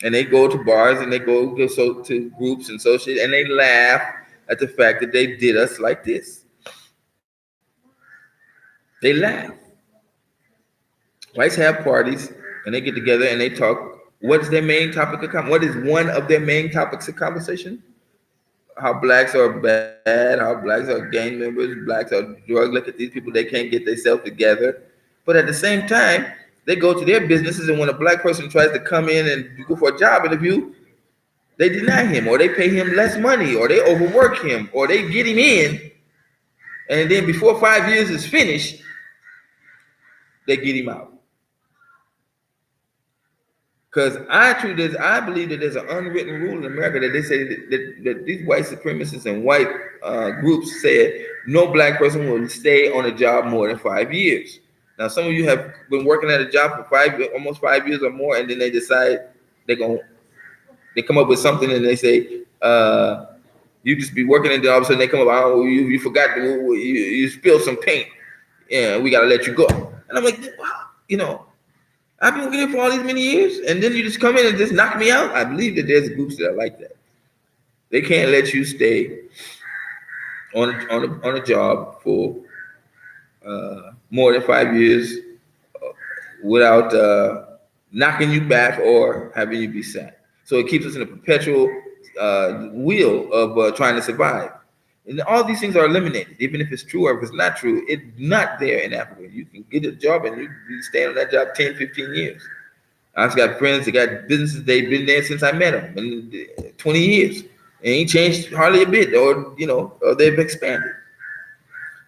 And they go to bars and they go to groups and social, and they laugh at the fact that they did us like this. They laugh. Whites have parties and they get together and they talk. What is their main topic of conversation? What is one of their main topics of conversation? How blacks are bad, how blacks are gang members, blacks are drug. Look at these people, they can't get themselves together. But at the same time, they go to their businesses, and when a black person tries to come in and go for a job interview, they deny him, or they pay him less money, or they overwork him, or they get him in, and then before 5 years is finished, they get him out. Because I believe that there's an unwritten rule in America that they say that these white supremacists and white groups said no black person will stay on a job more than 5 years. Now, some of you have been working at a job for almost 5 years or more, and then they decide they come up with something, and they say you just be working, and then all of a sudden they come up, oh, you forgot you spilled some paint, yeah, we got to let you go. And I'm like, wow, I've been working here for all these many years, and then you just come in and just knock me out. I believe that there's groups that are like that. They can't let you stay on a job for more than 5 years without knocking you back or having you be sacked. So it keeps us in a perpetual wheel of trying to survive. And all these things are eliminated, even if it's true or if it's not true. It's not there in Africa. You can get a job and you stay on that job 10, 15 years. I've got friends that got businesses, they've been there since I met them, in 20 years. And ain't changed hardly a bit, or they've expanded.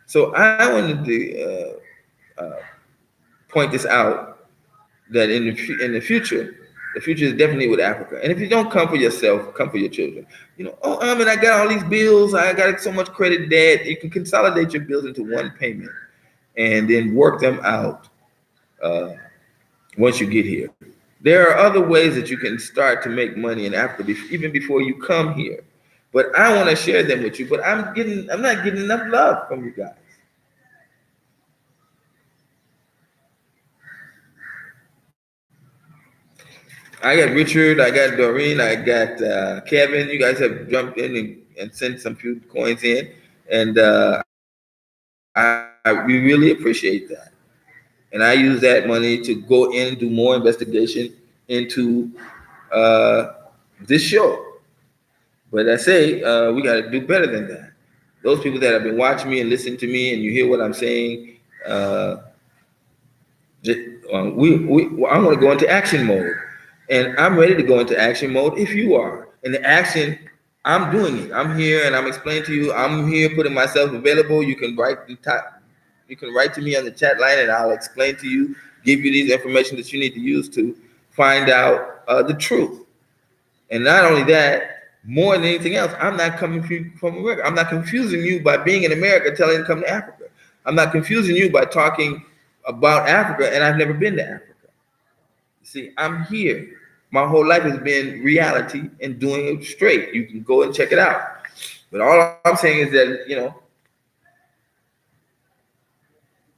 So I wanted to point this out, that in the future, the future is definitely with Africa. And if you don't come for yourself, come for your children. I got all these bills, I got so much credit debt. You can consolidate your bills into one payment and then work them out once you get here. There are other ways that you can start to make money in Africa even before you come here. But I want to share them with you, but I'm not getting enough love from you guys. I got Richard, I got Doreen, I got Kevin. You guys have jumped in and sent some few coins in, and we really appreciate that. And I use that money to go in and do more investigation into this show. But I say we got to do better than that. Those people that have been watching me and listening to me, and you hear what I'm saying, I want to go into action mode. And I'm ready to go into action mode if you are. And the action, I'm doing it. I'm here and I'm explaining to you. I'm here putting myself available. You can write to me on the chat line, and I'll explain to you, give you these information that you need to use to find out the truth. And not only that, more than anything else, I'm not coming from America. I'm not confusing you by being in America telling you to come to Africa. I'm not confusing you by talking about Africa, and I've never been to Africa. See, I'm here. My whole life has been reality and doing it straight. You can go and check it out. But all I'm saying is that,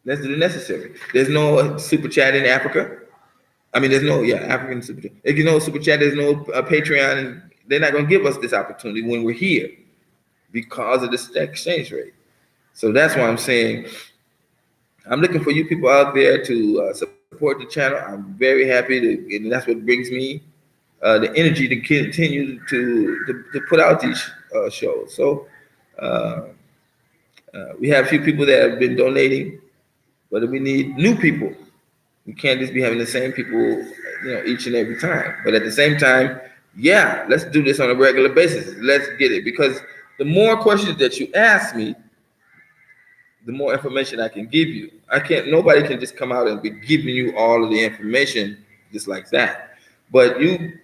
let's do the necessary. There's no super chat in Africa. I mean, there's no, African super chat. There's no super chat, there's no Patreon, and they're not going to give us this opportunity when we're here because of this exchange rate. So that's why I'm saying I'm looking for you people out there to support the channel. I'm very happy to, and that's what brings me the energy to continue to put out these shows. So we have a few people that have been donating, but we need new people. We can't just be having the same people, each and every time. But at the same time, yeah, let's do this on a regular basis. Let's get it, because the more questions that you ask me, the more information I can give you. Nobody can just come out and be giving you all of the information just like that. But you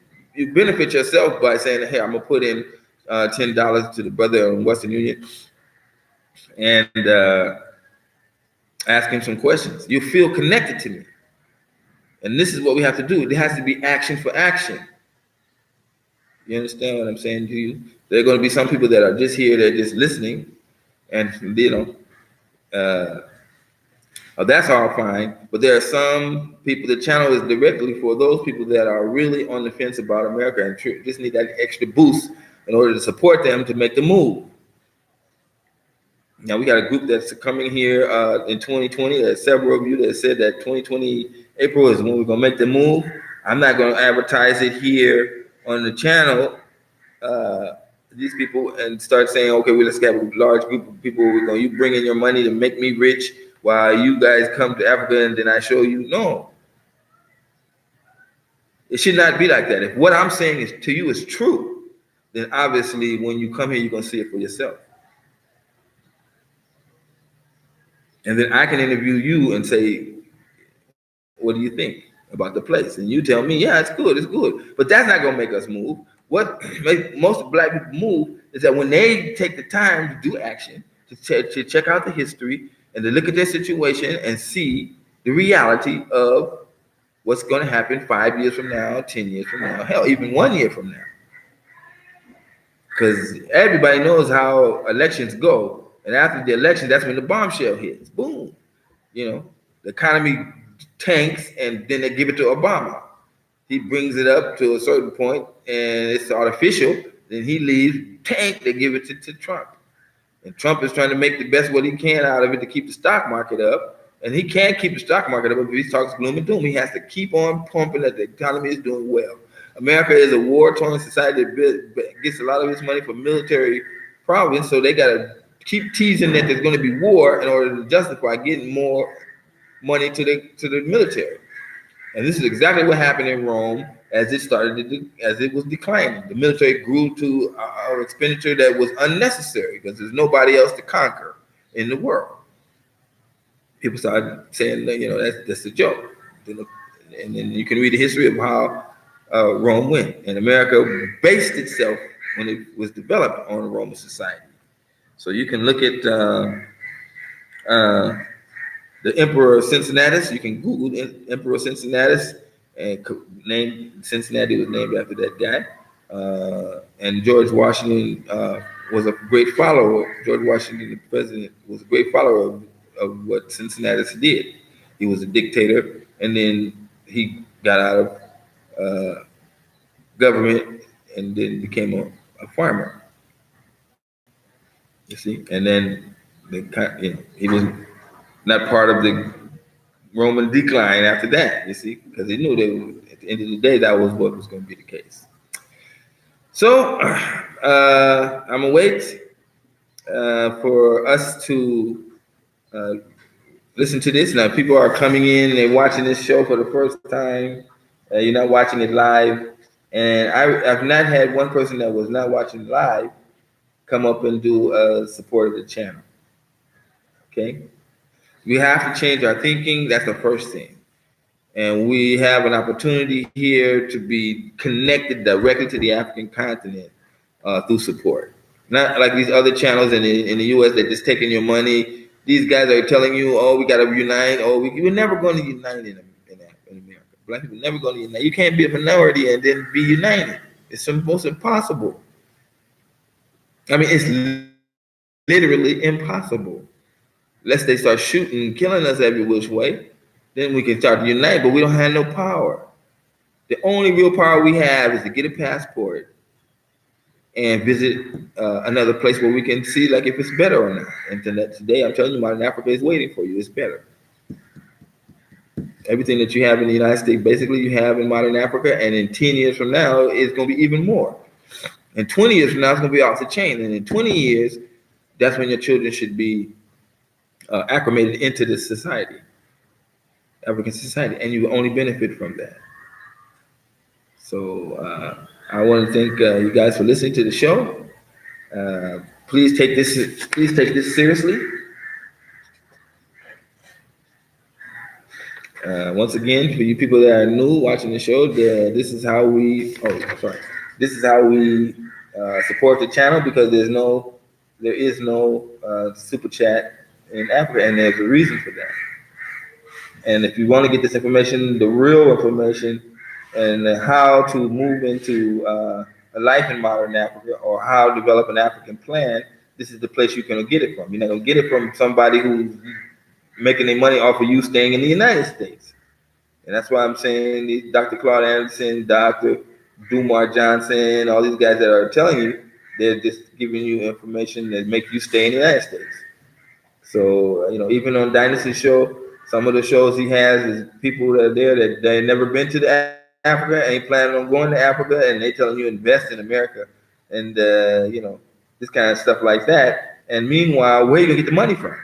benefit yourself by saying, hey, I'm gonna put in $10 to the brother in Western Union and ask him some questions. You feel connected to me. And this is what we have to do. There has to be action for action. You understand what I'm saying to you? There are going to be some people that are just here, they're just listening, and that's all fine. But there are some people, the channel is directly for those people that are really on the fence about America and just need that extra boost in order to support them to make the move. Now we got a group that's coming here in 2020. There's several of you that said that 2020 April is when we're gonna make the move. I'm not gonna advertise it here on the channel. These people and start saying, okay, let's get a large group of people. You bring in your money to make me rich while you guys come to Africa and then I show you. No, it should not be like that. If what I'm saying is to you is true, then obviously when you come here, you're gonna see it for yourself. And then I can interview you and say, what do you think about the place? And you tell me, yeah, it's good. But that's not gonna make us move. What makes most Black people move is that when they take the time to do action, to check out the history and to look at their situation and see the reality of what's gonna happen 5 years from now, 10 years from now, hell, even 1 year from now. Because everybody knows how elections go. And after the election, that's when the bombshell hits. Boom. The economy tanks, and then they give it to Obama. He brings it up to a certain point, and it's artificial. Then he leaves, tank, they give it to Trump. And Trump is trying to make the best what he can out of it to keep the stock market up. And he can't keep the stock market up if he talks gloom and doom. He has to keep on pumping that the economy is doing well. America is a war-torn society that gets a lot of its money from military problems, so they got to keep teasing that there's going to be war in order to justify getting more money to the military. And this is exactly what happened in Rome as it was declining. The military grew to an expenditure that was unnecessary because there's nobody else to conquer in the world. People started saying, that's a joke. And then you can read the history of how Rome went. And America based itself when it was developed on a Roman society. So you can look at the Emperor Cincinnatus. You can Google Emperor Cincinnatus, and Cincinnati was named after that guy. And George Washington was a great follower. George Washington, the president, was a great follower of what Cincinnatus did. He was a dictator, and then he got out of government and then became a farmer. You see, and then he was not part of the Roman decline after that. You see, because he knew that at the end of the day, that was what was going to be the case. So I'm gonna wait for us to listen to this. Now, people are coming in and watching this show for the first time. You're not watching it live, and I've not had one person that was not watching live come up and do support of the channel. Okay, we have to change our thinking. That's the first thing, and we have an opportunity here to be connected directly to the African continent through support. Not like these other channels in the U.S. that just taking your money. These guys are telling you, "Oh, we got to unite." Oh, we're never going to unite in America. Black people never going to unite. You can't be a minority and then be united. It's almost impossible. I mean, it's literally impossible. Unless they start shooting and killing us every which way, then we can start to unite, but we don't have no power. The only real power we have is to get a passport and visit another place where we can see like if it's better or not. And today I'm telling you, modern Africa is waiting for you. It's better. Everything that you have in the United States, basically you have in modern Africa, and in 10 years from now, it's going to be even more. And 20 years from now, it's going to be off the chain. And in 20 years, that's when your children should be acclimated into this society, African society, and you will only benefit from that. So I want to thank you guys for listening to the show. Please take this seriously. Once again, for you people that are new watching the show, this is how we. Oh, sorry. This is how we support the channel, because there is no super chat in Africa, and there's a reason for that. And if you want to get this information, the real information, and how to move into a life in modern Africa, or how to develop an African plan, this is the place you're going to get it from. You're not going to get it from somebody who's making their money off of you staying in the United States. And that's why I'm saying Dr. Claude Anderson, Dr. Dumar Johnson, all these guys that are telling you, they're just giving you information that makes you stay in the United States. So, even on Dynasty Show, some of the shows he has is people that are there that they never been to Africa, ain't planning on going to Africa, and they telling you invest in America, and this kind of stuff like that. And meanwhile, where are you gonna get the money from?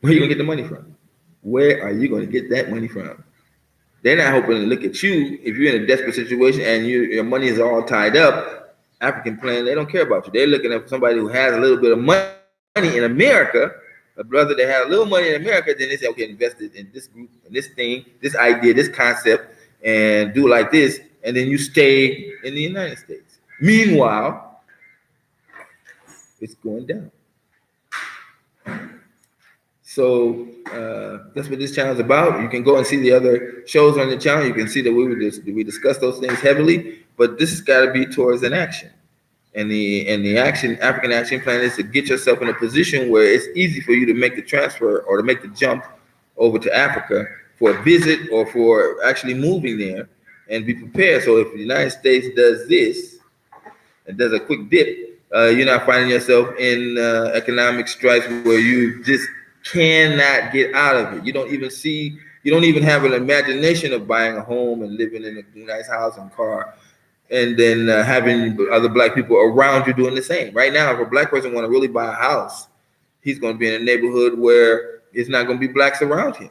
Where are you gonna get the money from? Where are you gonna get that money from? They're not hoping to look at you if you're in a desperate situation and your money is all tied up. African plan, they don't care about you. They're looking at somebody who has a little bit of money in America, a brother that has a little money in America. Then they say, okay, invest it in this group, in this thing, this idea, this concept, and do it like this, and then you stay in the United States. Meanwhile, it's going down. So that's what this channel is about. You can go and see the other shows on the channel. You can see that we discuss those things heavily, but this has got to be towards an action. And the African action plan is to get yourself in a position where it's easy for you to make the transfer or to make the jump over to Africa for a visit or for actually moving there, and be prepared. So if the United States does this and does a quick dip, you're not finding yourself in economic strife where you just cannot get out of it. You don't even have an imagination of buying a home and living in a nice house and car, and then having other black people around you doing the same. Right now, if a black person want to really buy a house, he's going to be in a neighborhood where it's not going to be blacks around him.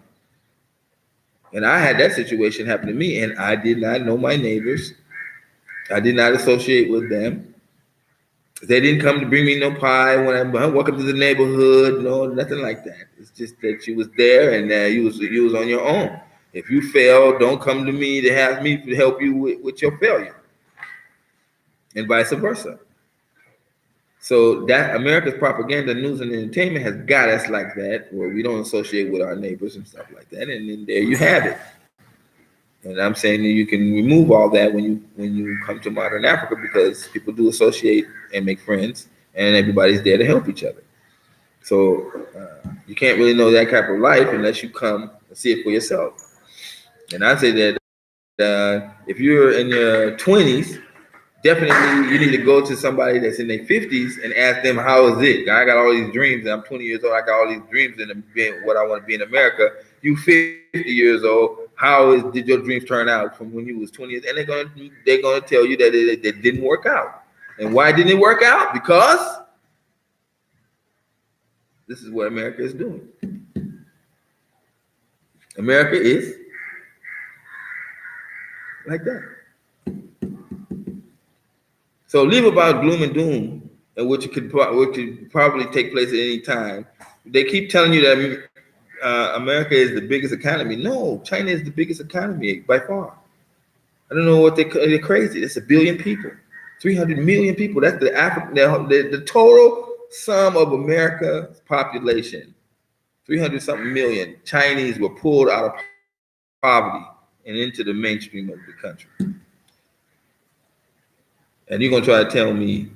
And I had that situation happen to me, and I did not know my neighbors. I did not associate with them. They didn't come to bring me no pie when I welcome to the neighborhood. No, nothing like that. It's just that you was there, and you was on your own. If you fail, don't come to me to have me to help you with your failure, and vice versa. So that America's propaganda, news, and entertainment has got us like that, where we don't associate with our neighbors and stuff like that. And then there you have it. And I'm saying that you can remove all that when you come to modern Africa, because people do associate and make friends, and everybody's there to help each other. So you can't really know that type of life unless you come and see it for yourself. And I say that if you're in your 20s, definitely you need to go to somebody that's in their 50s and ask them, how is it? I got all these dreams, and I'm 20 years old. I got all these dreams in what I want to be in America. You 50 years old. Did your dreams turn out from when you was 20 years? And they're gonna tell you that it didn't work out. And why didn't it work out? Because this is what America is doing. America is like that. So leave about gloom and doom, and which could probably take place at any time. They keep telling you that America is the biggest economy. No, China is the biggest economy by far. I don't know what they're crazy. It's 1 billion people, 300 million people. That's the total sum of America's population. 300 something million Chinese were pulled out of poverty and into the mainstream of the country. And you're gonna try to tell me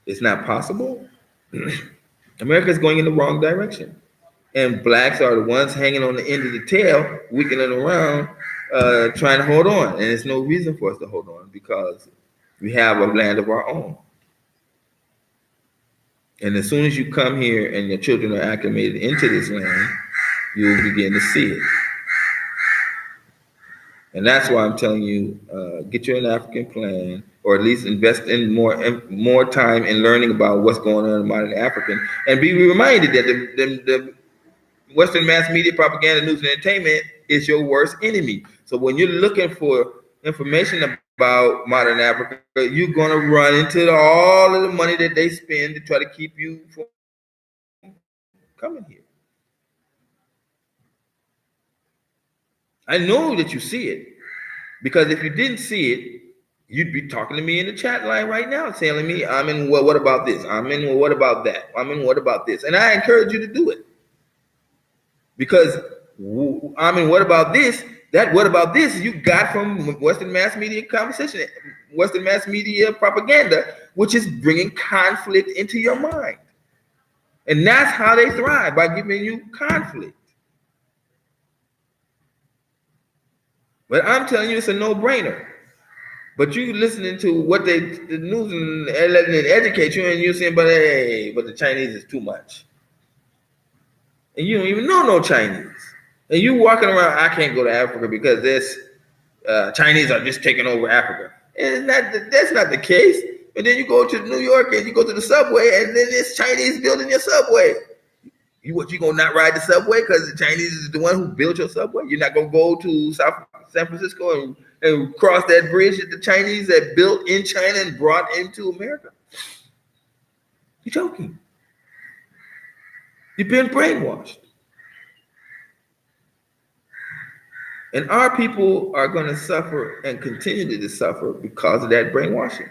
it's not possible? America's going in the wrong direction. And blacks are the ones hanging on the end of the tail, wiggling around, trying to hold on. And there's no reason for us to hold on, because we have a land of our own. And as soon as you come here and your children are acclimated into this land, you'll begin to see it. And that's why I'm telling you, get you an African plan, or at least invest in more time in learning about what's going on in modern African, and be reminded that the Western mass media, propaganda, news, and entertainment is your worst enemy. So when you're looking for information about modern Africa, you're gonna run into all of the money that they spend to try to keep you from coming here. I know that you see it, because if you didn't see it, you'd be talking to me in the chat line right now, telling me, I'm in, well, what about this? I'm in, well, what about that? I'm in, what about this? And I encourage you to do it. Because I mean, what about this? That what about this you got from Western mass media conversation, Western mass media propaganda, which is bringing conflict into your mind. And that's how they thrive, by giving you conflict. But I'm telling you, it's a no-brainer. But you listening to what the news and letting it educate you, and you're saying, but hey, but the Chinese is too much. And you don't even know no Chinese. And you walking around, I can't go to Africa because this Chinese are just taking over Africa. And that's not the case. And then you go to New York and you go to the subway, and then it's Chinese building your subway. You gonna not ride the subway because the Chinese is the one who built your subway? You're not gonna go to San Francisco and cross that bridge that the Chinese that built in China and brought into America? You're joking. You've been brainwashed. And our people are going to suffer and continue to suffer because of that brainwashing.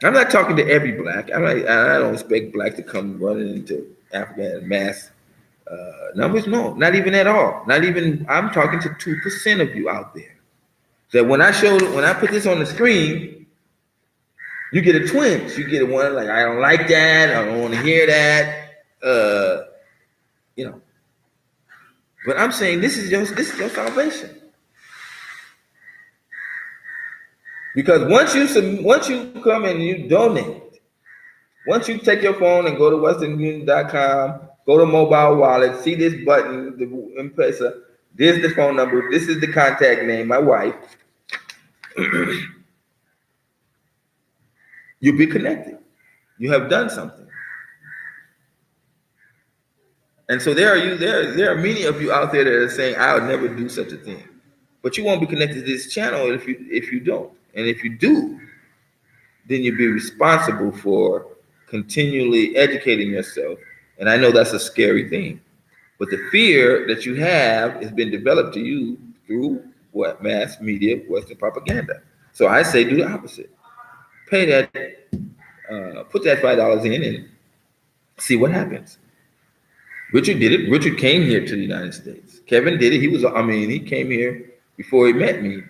I'm not talking to every black. I don't expect black to come running into Africa in mass numbers. No, not even at all. Not even. I'm talking to 2% of you out there. That when I put this on the screen, you get a twinge. You get one like, I don't like that. I don't want to hear that. You know. But I'm saying this is your salvation. Because once you come and you donate, once you take your phone and go to westernunion.com, go to mobile wallet, see this button, the M-Pesa, this is the phone number, this is the contact name, my wife, you'll be connected. You have done something. And so there are many of you out there that are saying, I would never do such a thing. But you won't be connected to this channel if you don't. And if you do, then you'll be responsible for continually educating yourself. And I know that's a scary thing. But the fear that you have has been developed to you through what? Mass media, Western propaganda. So I say do the opposite. Pay that, put that $5 in and see what happens. Richard did it. Richard came here to the United States. Kevin did it. He came here before he met me.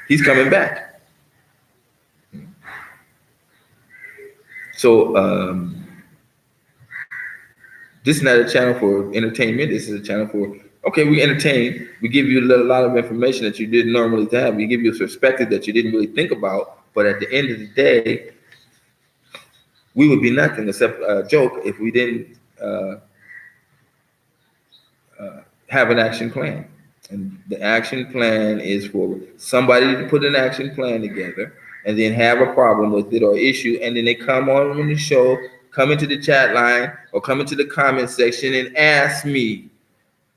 He's coming back. So this is not a channel for entertainment. This is a channel for, okay, we entertain. We give you a lot of information that you didn't normally have. We give you a perspective that you didn't really think about. But at the end of the day, we would be nothing except a joke if we didn't have an action plan. And the action plan is for somebody to put an action plan together and then have a problem with it or issue, and then they come on the show, come into the chat line or come into the comment section and ask me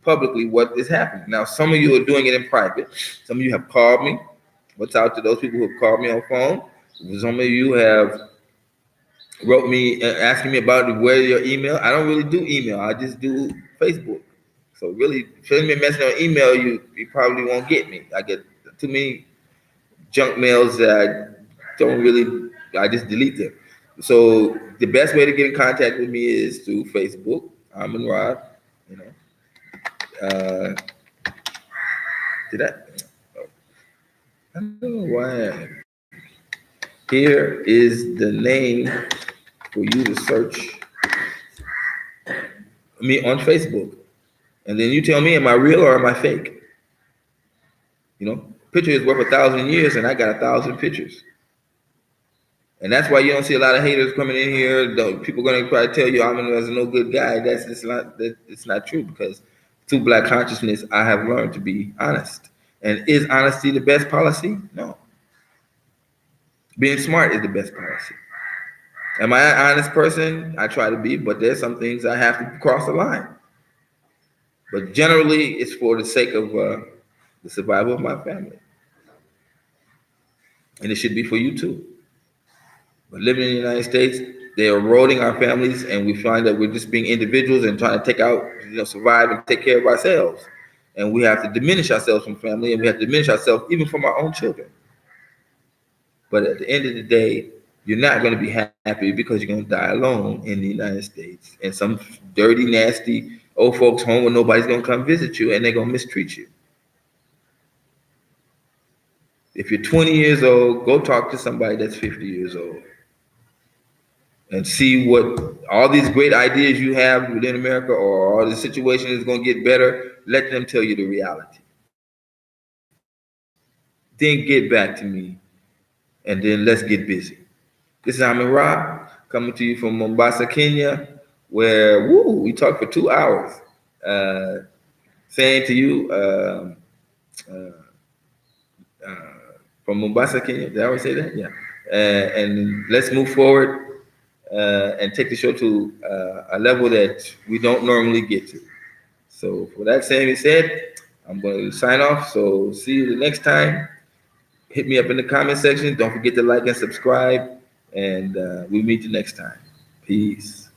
publicly what is happening. Now, some of you are doing it in private. Some of you have called me. What's out to those people who have called me on phone? Some of you have wrote me asking me about where your email. I don't really do email. I just do Facebook. So really, send me a message on email, you probably won't get me. I get too many junk mails that I just delete them. So the best way to get in contact with me is through Facebook. Amin Rod. I don't know why. Here is the name for you to search me on Facebook. And then you tell me, am I real or am I fake? Picture is worth 1,000 years, and I got 1,000 pictures. And that's why you don't see a lot of haters coming in here. People are going to try to tell you I'm a no good guy. It's not true, because through Black consciousness, I have learned to be honest. And is honesty the best policy? No. Being smart is the best policy. Am I an honest person? I try to be, but there's some things I have to cross the line. But generally, it's for the sake of the survival of my family. And it should be for you too. But living in the United States, they're eroding our families, and we find that we're just being individuals and trying to take out, survive and take care of ourselves. And we have to diminish ourselves from family, and we have to diminish ourselves even from our own children. But at the end of the day, you're not going to be happy, because you're going to die alone in the United States in some dirty, nasty old folks home where nobody's going to come visit you, and they're going to mistreat you. If you're 20 years old, go talk to somebody that's 50 years old and see what all these great ideas you have within America, or all the situation is going to get better. Let them tell you the reality. Then get back to me, and then let's get busy. This is Amin Ra, coming to you from Mombasa, Kenya, where we talked for 2 hours, saying to you from Mombasa, Kenya. Did I always say that? Yeah. And let's move forward and take the show to a level that we don't normally get to. So for that saying said, I'm going to sign off. So see you the next time. Hit me up in the comment section. Don't forget to like and subscribe. And we'll meet you next time. Peace.